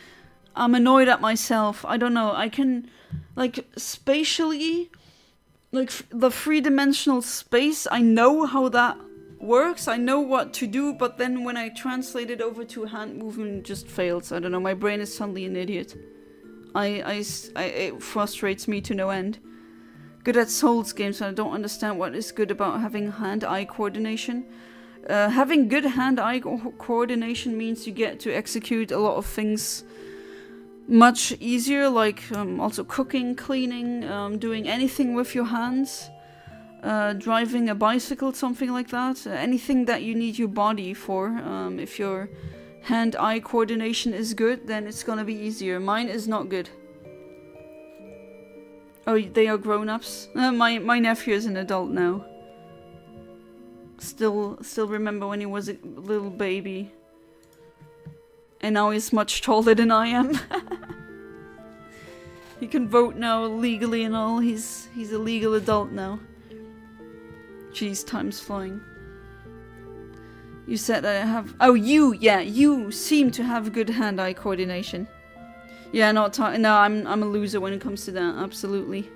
annoyed at myself. I don't know. I can, like, spatially, like the three-dimensional space, I know how that works. I know what to do, but then when I translate it over to hand movement, it just fails. I don't know. My brain is suddenly an idiot. It frustrates me to no end. Good at Souls games, and I don't understand what is good about having hand-eye coordination. Having good hand-eye coordination means you get to execute a lot of things much easier, like also cooking, cleaning, doing anything with your hands, driving a bicycle, something like that. Anything that you need your body for. If your hand-eye coordination is good, then it's gonna be easier. Mine is not good. Oh, they are grown-ups? My nephew is an adult now. Still remember when he was a little baby. And now he's much taller than I am. He can vote now legally and all. He's a legal adult now. Jeez, time's flying. You said that I have... Oh, you seem to have good hand-eye coordination. Yeah, no, I'm a loser when it comes to that, absolutely.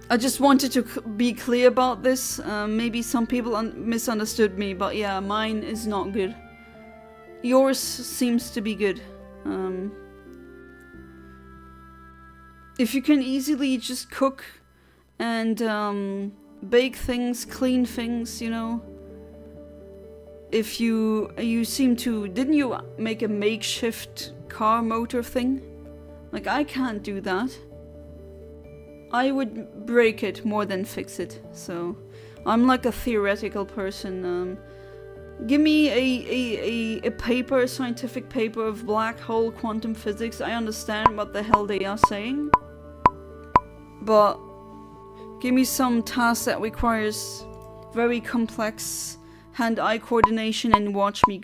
I just wanted to be clear about this. Maybe some people misunderstood me, but yeah, mine is not good. Yours seems to be good. If you can easily just cook and bake things, clean things, you know. If you seem to... Didn't you make a makeshift car motor thing? Like, I can't do that. I would break it more than fix it, so... I'm like a theoretical person. Give me a paper, a scientific paper of black hole quantum physics. I understand what the hell they are saying. But give me some task that requires very complex hand-eye coordination and watch me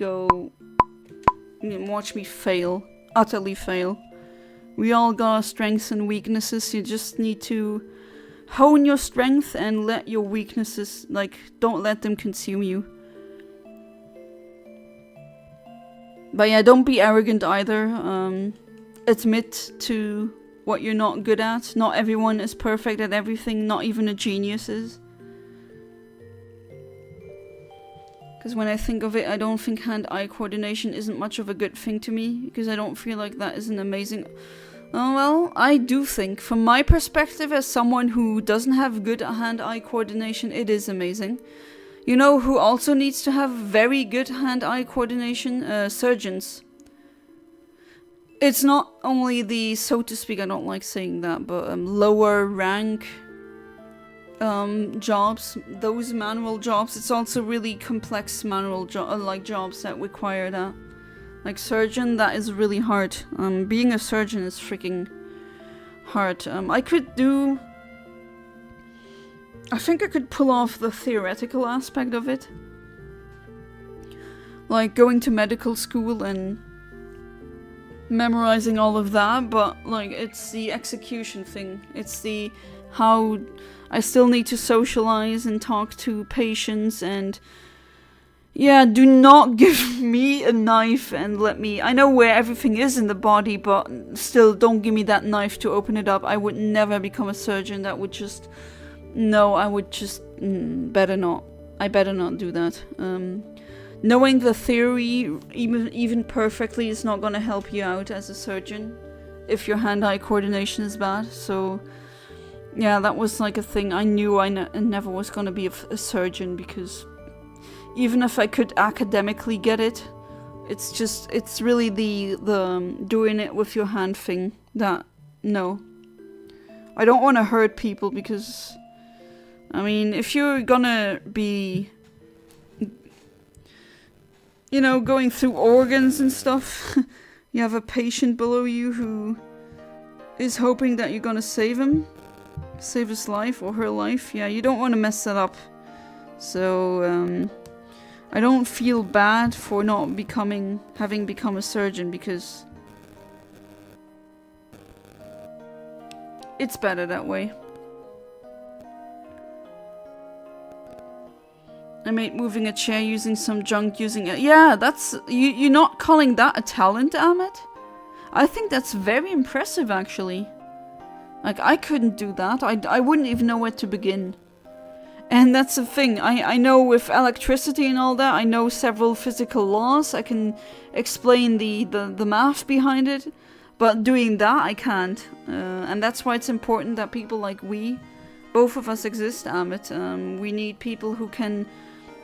fail. Utterly fail. We all got our strengths and weaknesses. You just need to hone your strength and let your weaknesses, like, don't let them consume you. But yeah, don't be arrogant either. Admit to what you're not good at. Not everyone is perfect at everything, not even a genius is. Because when I think of it, I don't think hand-eye coordination isn't much of a good thing to me, because I don't feel like that is an amazing... Oh, well, I do think, from my perspective as someone who doesn't have good hand-eye coordination, it is amazing. You know who also needs to have very good hand-eye coordination? Surgeons. It's not only the, so to speak, I don't like saying that, but lower rank jobs, those manual jobs. It's also really complex manual jobs that require that. Like surgeon, that is really hard. Being a surgeon is freaking hard. I think I could pull off the theoretical aspect of it. Like going to medical school and memorizing all of that, but like it's the execution thing. It's the how I still need to socialize and talk to patients and Yeah, do not give me a knife and let me... I know where everything is in the body, but still, don't give me that knife to open it up. I would never become a surgeon. That would just... No, I would just... better not. I better not do that. Knowing the theory, even perfectly, is not gonna help you out as a surgeon. If your hand-eye coordination is bad, so... Yeah, that was like a thing. I knew I never was gonna be a surgeon, because... Even if I could academically get it, it's really the doing it with your hand thing that, no. I don't want to hurt people because, I mean, if you're gonna be, you know, going through organs and stuff, you have a patient below you who is hoping that you're gonna save him, save his life or her life, yeah, you don't want to mess that up. So, I don't feel bad for not having become a surgeon, because it's better that way. I made moving a chair using some junk using it. Yeah, that's... You're not calling that a talent, Ahmed? I think that's very impressive, actually. Like, I couldn't do that. I wouldn't even know where to begin. And that's the thing, I know with electricity and all that, I know several physical laws, I can explain the math behind it, but doing that I can't. And that's why it's important that people like both of us exist, Amit. We need people who can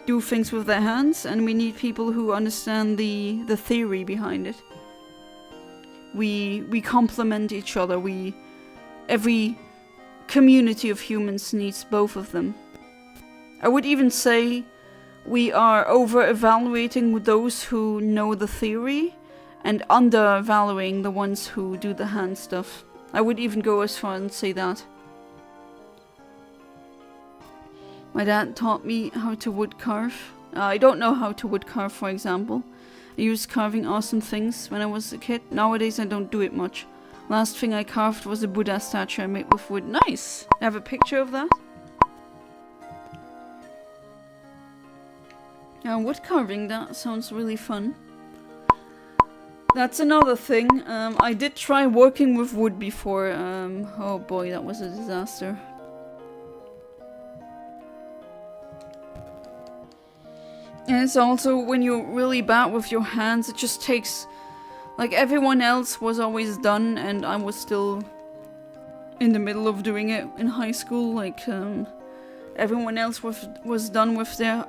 do things with their hands, and we need people who understand the theory behind it. We complement each other, every community of humans needs both of them. I would even say we are over-evaluating those who know the theory and under-valuing the ones who do the hand stuff. I would even go as far and say that. My dad taught me how to wood carve. I don't know how to wood carve, for example. I used carving awesome things when I was a kid. Nowadays I don't do it much. Last thing I carved was a Buddha statue I made with wood. Nice! I have a picture of that. Wood carving, that sounds really fun. That's another thing. I did try working with wood before. Oh boy, that was a disaster. And it's also, when you're really bad with your hands, it just takes... Like, everyone else was always done, and I was still in the middle of doing it in high school. Like, everyone else was done with their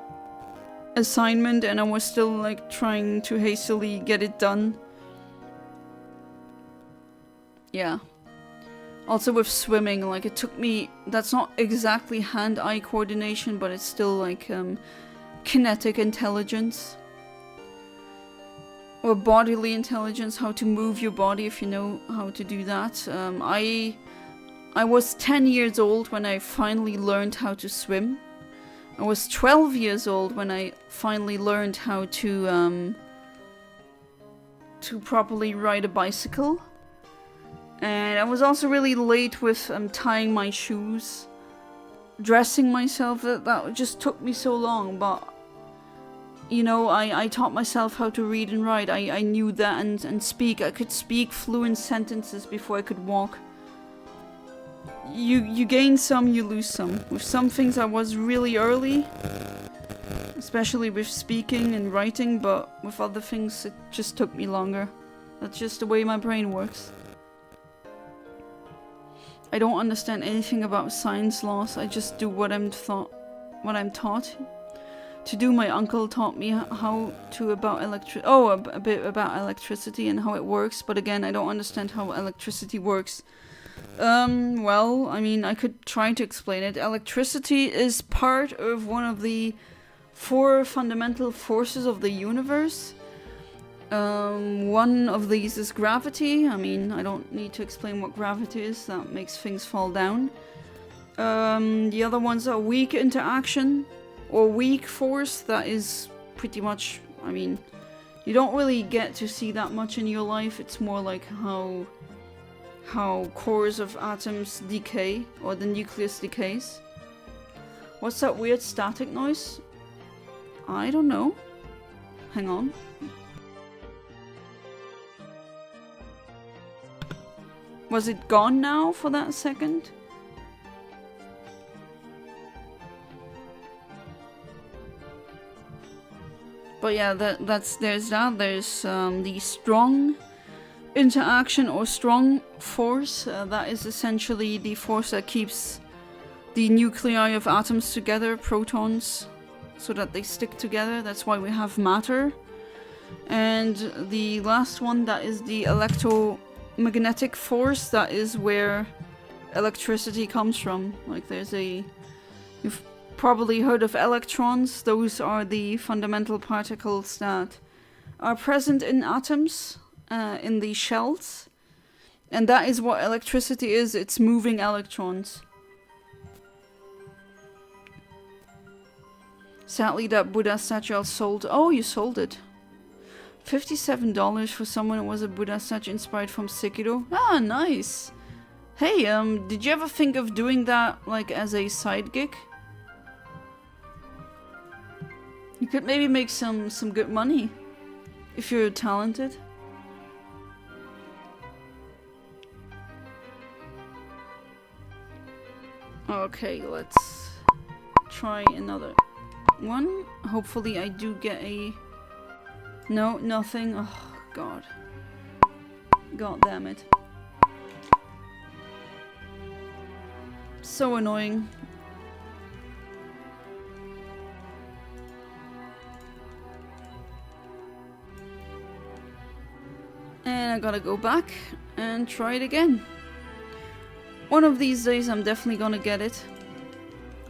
assignment, and I was still like trying to hastily get it done. Yeah. Also with swimming, like it took me... That's not exactly hand-eye coordination, but it's still like kinetic intelligence. Or bodily intelligence, how to move your body if you know how to do that. I was 10 years old when I finally learned how to swim. I was 12 years old when I finally learned how to properly ride a bicycle. And I was also really late with tying my shoes, dressing myself. That just took me so long, but you know, I taught myself how to read and write. I knew that and speak. I could speak fluent sentences before I could walk. You gain some, you lose some. With some things I was really early, especially with speaking and writing, but with other things it just took me longer. That's just the way my brain works. I don't understand anything about science laws. I just do what I'm taught to do. My uncle taught me how to a bit about electricity and how it works, but again, I don't understand how electricity works. Well, I mean, I could try to explain it. Electricity is part of one of the 4 fundamental forces of the universe. One of these is gravity. I mean, I don't need to explain what gravity is. That makes things fall down. The other ones are weak interaction or weak force. That is pretty much, I mean, you don't really get to see that much in your life. It's more like how cores of atoms decay, or the nucleus decays. What's that weird static noise? I don't know. Hang on. Was it gone now for that second? But yeah, there's that. There's the strong interaction or strong force. That is essentially the force that keeps the nuclei of atoms together, protons, so that they stick together. That's why we have matter. And the last one, that is the electromagnetic force. That is where electricity comes from. Like there's a... You've probably heard of electrons. Those are the fundamental particles that are present in atoms, in the shells. And that is what electricity is. It's moving electrons. Sadly, that Buddha statue I sold. Oh, you sold it. $57 for someone who was a Buddha statue inspired from Sekiro. Ah, nice. Hey, did you ever think of doing that, like, as a side gig? You could maybe make some good money if you're talented. Okay, let's try another one. Hopefully I do get a... No, nothing. Oh, God. God damn it. So annoying. And I gotta go back and try it again. One of these days I'm definitely gonna get it.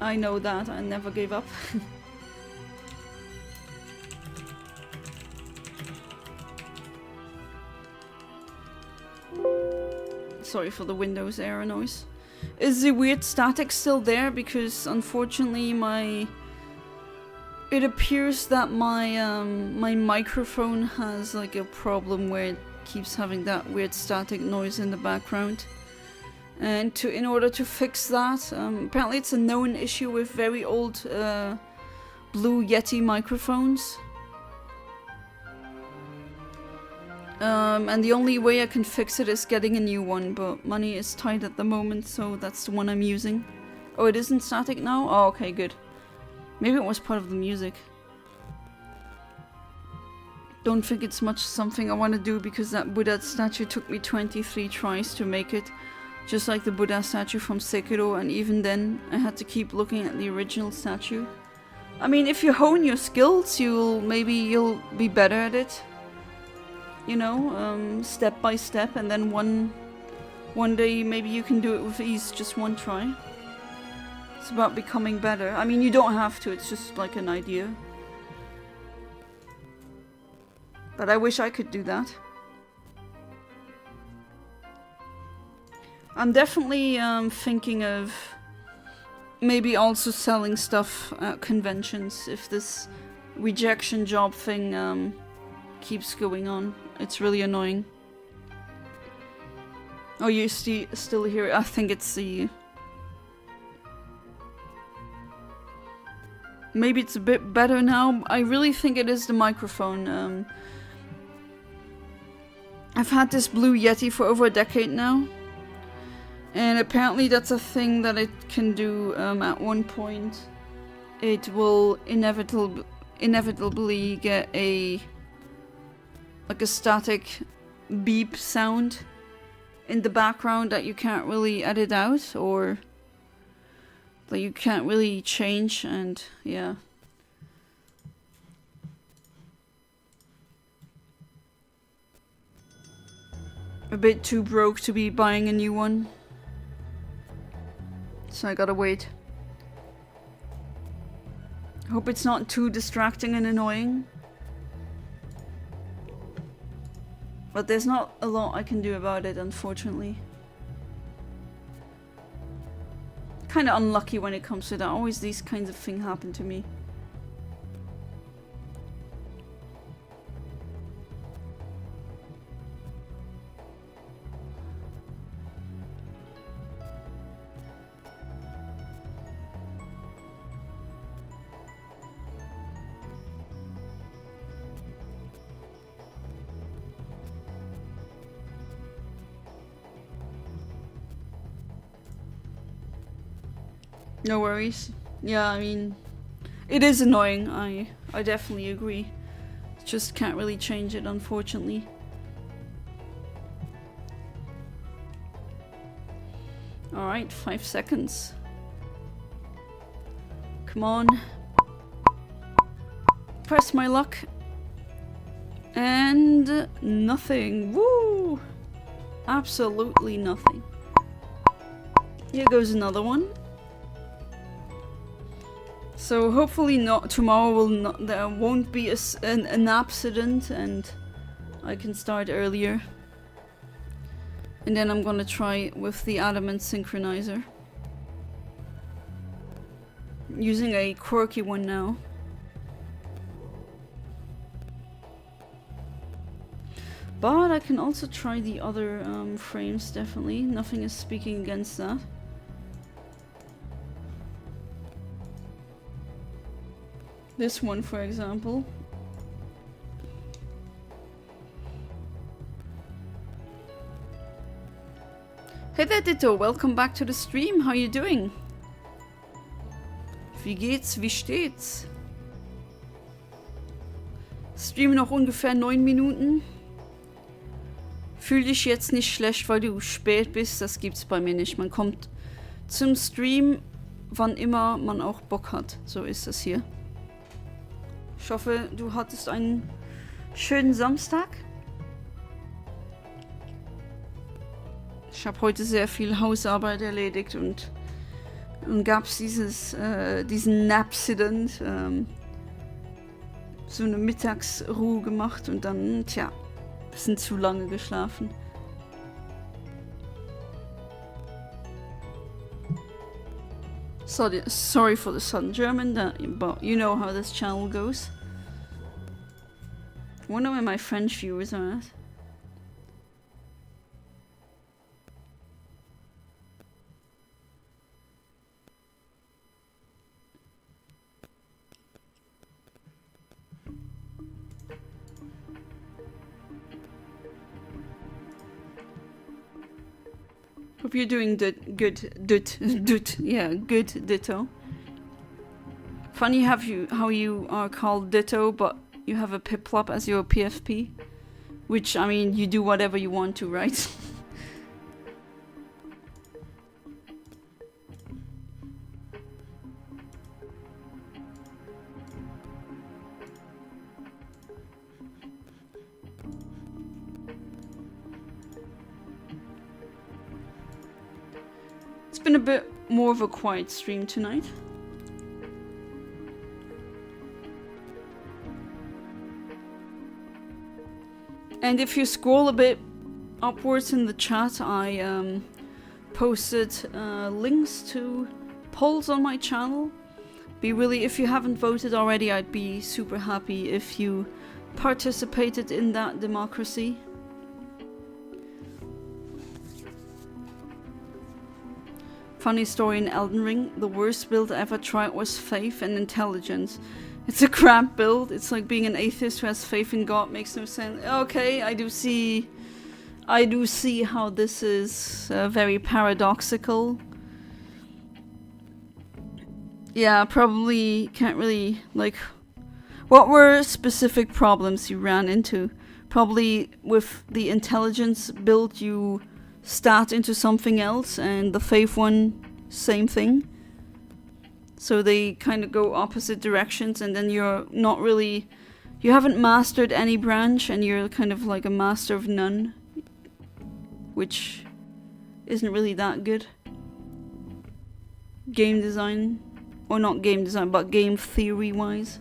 I know that. I never gave up. Sorry for the Windows error noise. Is the weird static still there? Because unfortunately it appears that my my microphone has like a problem where it keeps having that weird static noise in the background. And in order to fix that, apparently it's a known issue with very old Blue Yeti microphones. And the only way I can fix it is getting a new one, but money is tight at the moment, so that's the one I'm using. Oh, it isn't static now? Oh, okay, good. Maybe it was part of the music. Don't think it's much something I want to do because that Buddha statue took me 23 tries to make it. Just like the Buddha statue from Sekiro, and even then I had to keep looking at the original statue. I mean, if you hone your skills, you'll be better at it. You know, step by step, and then one day maybe you can do it with ease, just one try. It's about becoming better. I mean, you don't have to, it's just like an idea. But I wish I could do that. I'm definitely thinking of maybe also selling stuff at conventions if this rejection job thing keeps going on. It's really annoying. Oh, you still here? I think it's the... Maybe it's a bit better now. I really think it is the microphone. I've had this Blue Yeti for over a decade now. And apparently that's a thing that it can do at one point. It will inevitably get a static beep sound in the background that you can't really edit out or that you can't really change, and yeah. A bit too broke to be buying a new one. So I gotta wait. Hope it's not too distracting and annoying. But there's not a lot I can do about it, unfortunately. Kinda unlucky when it comes to that. Always these kinds of things happen to me. No worries. Yeah, I mean, it is annoying. I definitely agree. Just can't really change it, unfortunately. Alright, 5 seconds. Come on. Press my luck. And nothing. Woo! Absolutely nothing. Here goes another one. So hopefully not tomorrow will not, there won't be an accident and I can start earlier. And then I'm gonna try with the adamant synchronizer. Using a quirky one now. But I can also try the other frames, definitely. Nothing is speaking against that. This one, for example. Hey there, Ditto. Welcome back to the stream. How you doing? Wie geht's? Wie steht's? Stream noch ungefähr 9 Minuten. Fühl dich jetzt nicht schlecht, weil du spät bist. Das gibt's bei mir nicht. Man kommt zum Stream, wann immer man auch Bock hat. So ist das hier. Ich hoffe, du hattest einen schönen Samstag. Ich habe heute sehr viel Hausarbeit erledigt und gab es diesen Napsident, so eine Mittagsruhe gemacht und dann, tja, ein bisschen zu lange geschlafen. Sorry for the sudden German, but you know how this channel goes. I wonder where my French viewers are at. Hope you're doing good, yeah, good, Ditto. Funny how you are called Ditto, but you have a Piplup as your PFP. Which, I mean, you do whatever you want to, right? It's been a bit more of a quiet stream tonight. And if you scroll a bit upwards in the chat, I posted links to polls on my channel. If you haven't voted already, I'd be super happy if you participated in that democracy. Funny story in Elden Ring, the worst build I ever tried was faith and intelligence. It's a crap build. It's like being an atheist who has faith in God. Makes no sense. Okay, I do see how this is very paradoxical. Yeah, probably can't really, like... What were specific problems you ran into? Probably with the intelligence build you start into something else, and the faith one, same thing. So they kind of go opposite directions, and then you're not really... You haven't mastered any branch, and you're kind of like a master of none. Which isn't really that good. Game design. Or not game design, but game theory-wise.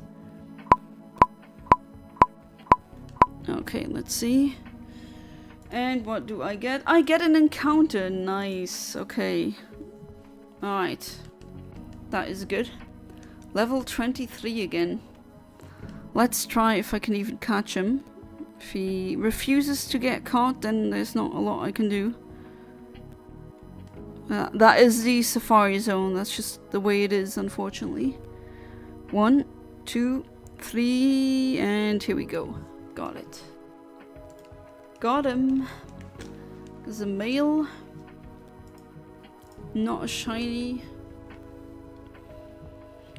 Okay, let's see. And what do I get? I get an encounter. Nice. Okay. Alright. That is good. Level 23 again. Let's try if I can even catch him. If he refuses to get caught, then there's not a lot I can do. That is the Safari Zone. That's just the way it is, unfortunately. 1, 2, 3, and here we go. Got it. Got him. There's a male. Not a shiny.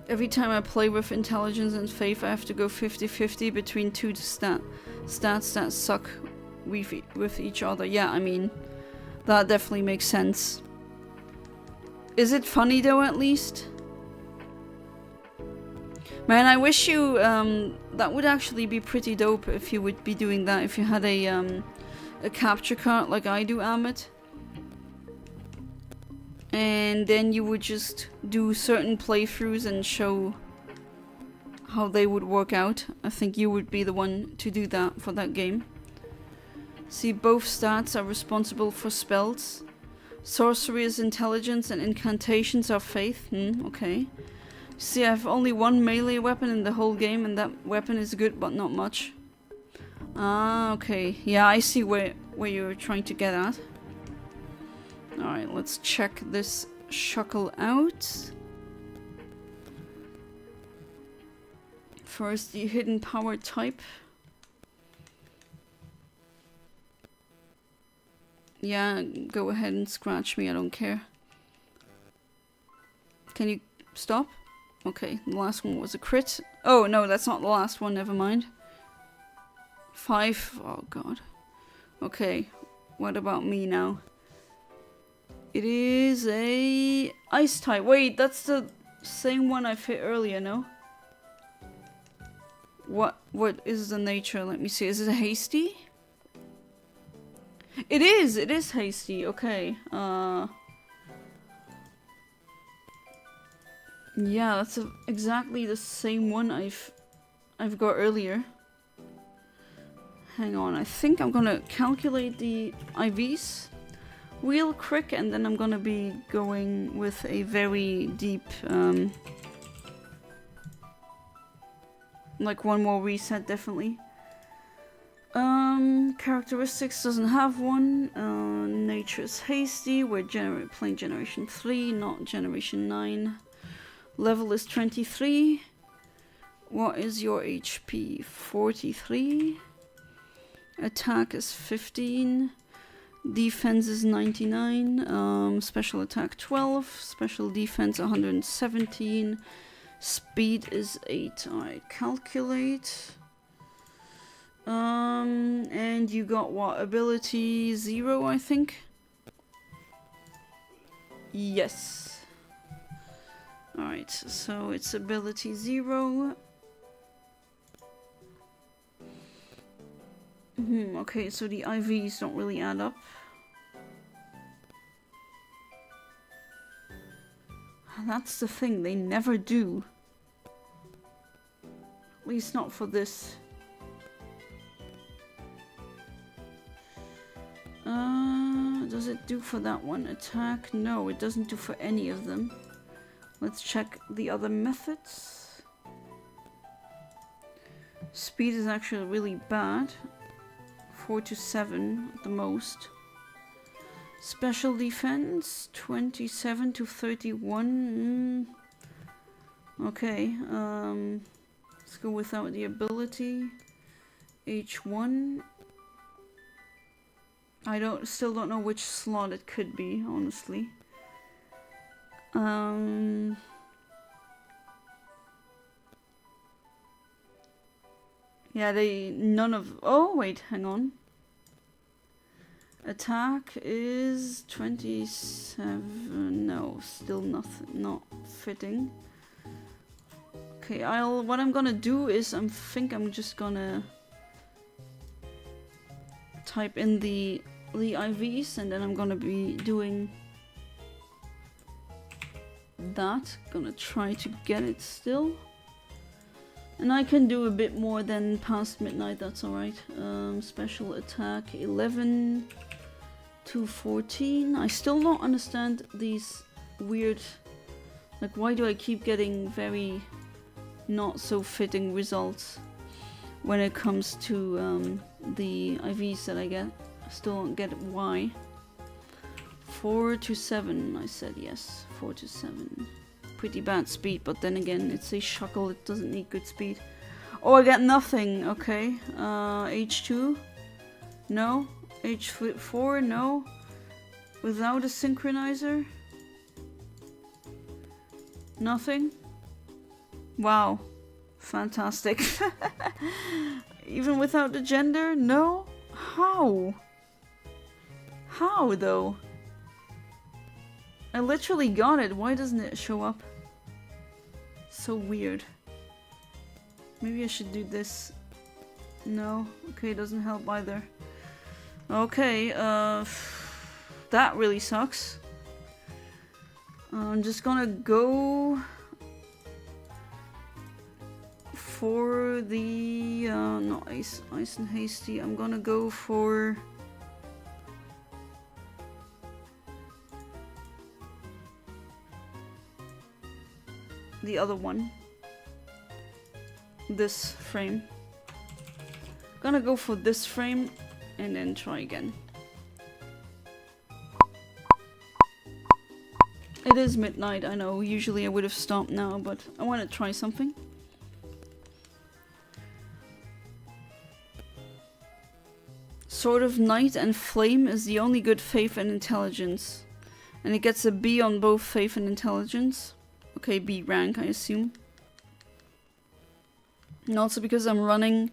Every time I play with intelligence and faith, I have to go 50-50 between two stats that suck with each other. Yeah, I mean, that definitely makes sense. Is it funny though, at least? Man, I wish you, that would actually be pretty dope if you would be doing that, if you had a capture card like I do, Amit. And then you would just do certain playthroughs and show how they would work out. I think you would be the one to do that for that game. See, both stats are responsible for spells. Sorcery is intelligence and incantations are faith. Okay. See, I have only one melee weapon in the whole game and that weapon is good but not much. Ah, okay. Yeah, I see where you're trying to get at. Alright, let's check this Shuckle out. First, the hidden power type. Yeah, go ahead and scratch me, I don't care. Can you stop? Okay, the last one was a crit. Oh, no, that's not the last one, never mind. 5, oh god. Okay, what about me now? It is a ice type. Wait, that's the same one I fit earlier, no? What is the nature? Let me see. Is it a hasty? It is hasty. Okay. Yeah, that's exactly the same one I've got earlier. Hang on, I think I'm gonna calculate the IVs real quick, and then I'm gonna be going with a very deep, like one more reset, definitely. Characteristics doesn't have one. Nature is hasty. We're playing generation 3, not generation 9. Level is 23. What is your HP? 43. Attack is 15. Defense is 99. Special attack 12. Special defense 117. Speed is 8. Alright, calculate. And you got what? Ability 0, I think? Yes. Alright, so it's ability 0. Okay, so the IVs don't really add up. That's the thing, they never do. At least not for this. Does it do for that one? Attack? No, it doesn't do for any of them. Let's check the other methods. Speed is actually really bad. 4 to 7 at the most. Special defense 27 to 31. Okay, let's go without the ability. H1. I still don't know which slot it could be, honestly. Yeah, oh wait, hang on. Attack is 27. No, still not fitting. Okay, what I'm gonna do is I think I'm just gonna type in the IVs, and then I'm gonna be doing that. Gonna try to get it still. And I can do a bit more than past midnight, that's alright. Special attack 11 to 14. I still don't understand these weird, like, why do I keep getting very not so fitting results when it comes to the IVs that I get. I still don't get why. 4 to 7, I said yes. 4 to 7. Pretty bad speed, but then again, it's a Shuckle, it doesn't need good speed. Oh, I get nothing, okay. H2? No. H4? No. Without a synchronizer? Nothing? Wow. Fantastic. Even without the gender? No? How? How though? I literally got it. Why doesn't it show up? So weird. Maybe I should do this. No. Okay, it doesn't help either. Okay, that really sucks. I'm just gonna go for the not ice and hasty. I'm gonna go for the other one. This frame. Gonna go for this frame and then try again. It is midnight, I know. Usually I would have stopped now, but I want to try something. Sword of Night and Flame is the only good Faith and Intelligence. And it gets a B on both Faith and Intelligence. Okay, B rank, I assume. And also because I'm running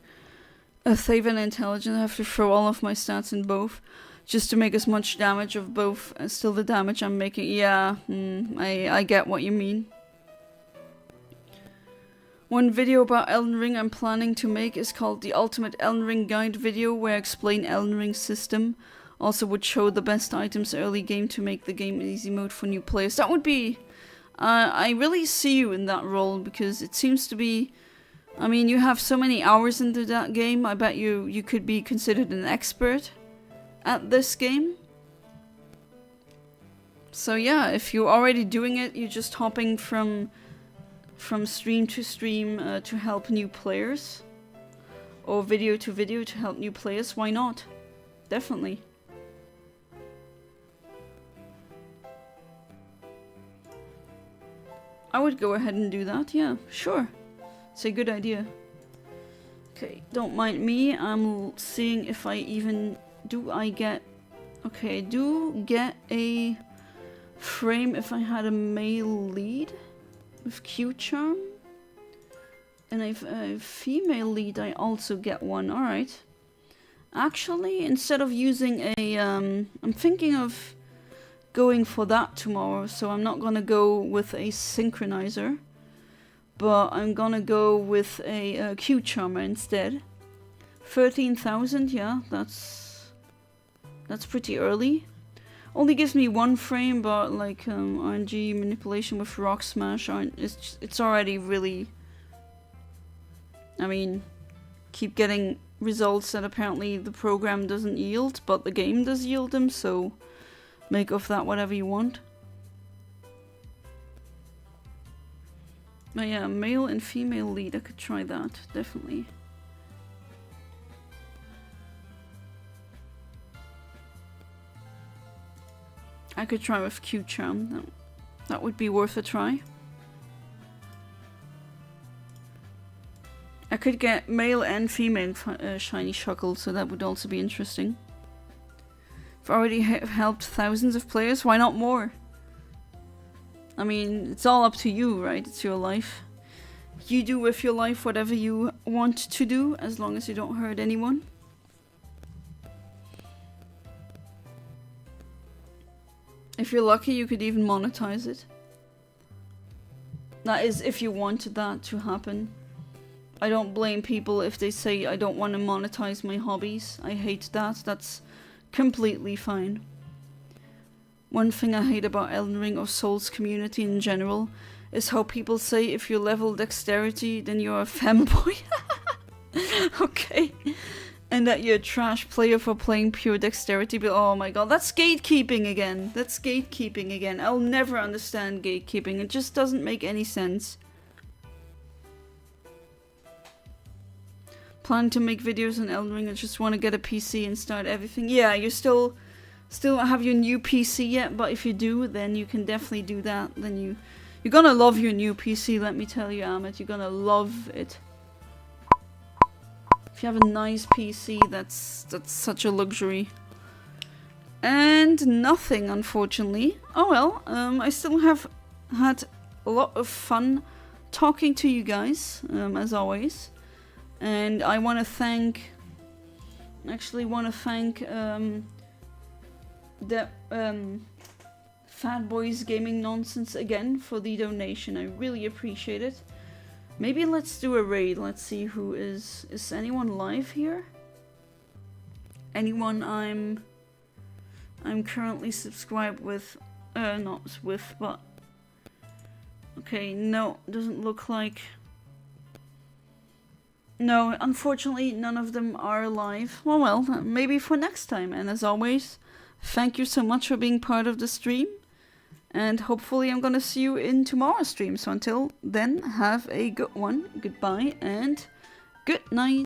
a Faith and Intelligence, I have to throw all of my stats in both. Just to make as much damage of both as still the damage I'm making. Yeah, I get what you mean. One video about Elden Ring I'm planning to make is called the Ultimate Elden Ring Guide video, where I explain Elden Ring's system. Also would show the best items early game to make the game in easy mode for new players. That would be... I really see you in that role, because it seems to be... I mean, you have so many hours into that game, I bet you could be considered an expert at this game. So yeah, if you're already doing it, you're just hopping from stream to stream to help new players, or video to video to help new players, why not? Definitely. I would go ahead and do that, yeah, sure. It's a good idea. Okay, don't mind me, I'm seeing if I even... Do I get... Okay, I do get a frame if I had a male lead with Q Charm. And a female lead, I also get one. Alright. Actually, instead of using a... I'm thinking of going for that tomorrow. So I'm not gonna go with a synchronizer. But I'm gonna go with a Q Charmer instead. 13,000, yeah, that's pretty early. Only gives me one frame, but like RNG manipulation with Rock Smash, it's already really... I mean, keep getting results that apparently the program doesn't yield, but the game does yield them, so make of that whatever you want. But yeah, male and female lead, I could try that, definitely. I could try with Q Charm. That would be worth a try. I could get male and female Shiny Shuckle, so that would also be interesting. I've already helped thousands of players, why not more? I mean, it's all up to you, right? It's your life. You do with your life whatever you want to do, as long as you don't hurt anyone. If you're lucky, you could even monetize it. That is, if you wanted that to happen. I don't blame people if they say, I don't want to monetize my hobbies. I hate that. That's completely fine. One thing I hate about Elden Ring or Souls community in general is how people say if you level dexterity, then you're a femboy. Okay. And that you're a trash player for playing pure dexterity, but oh my god, that's gatekeeping again. That's gatekeeping again. I'll never understand gatekeeping. It just doesn't make any sense. Planning to make videos on Elden Ring. I just want to get a PC and start everything. Yeah, you still don't have your new PC yet, but if you do, then you can definitely do that. Then you're gonna love your new PC, let me tell you, Amit. You're gonna love it. If you have a nice PC, that's such a luxury. And nothing, unfortunately. Oh well, I still have had a lot of fun talking to you guys, as always. And I want to thank... Actually want to thank the Fat Boys Gaming Nonsense again for the donation. I really appreciate it. Maybe let's do a raid. Let's see who is... Is anyone live here? Anyone I'm currently subscribed with... not with, but... Okay, no, doesn't look like... No, unfortunately, none of them are alive. Well, maybe for next time. And as always, thank you so much for being part of the stream. And hopefully I'm gonna see you in tomorrow's stream. So until then, have a good one. Goodbye and good night.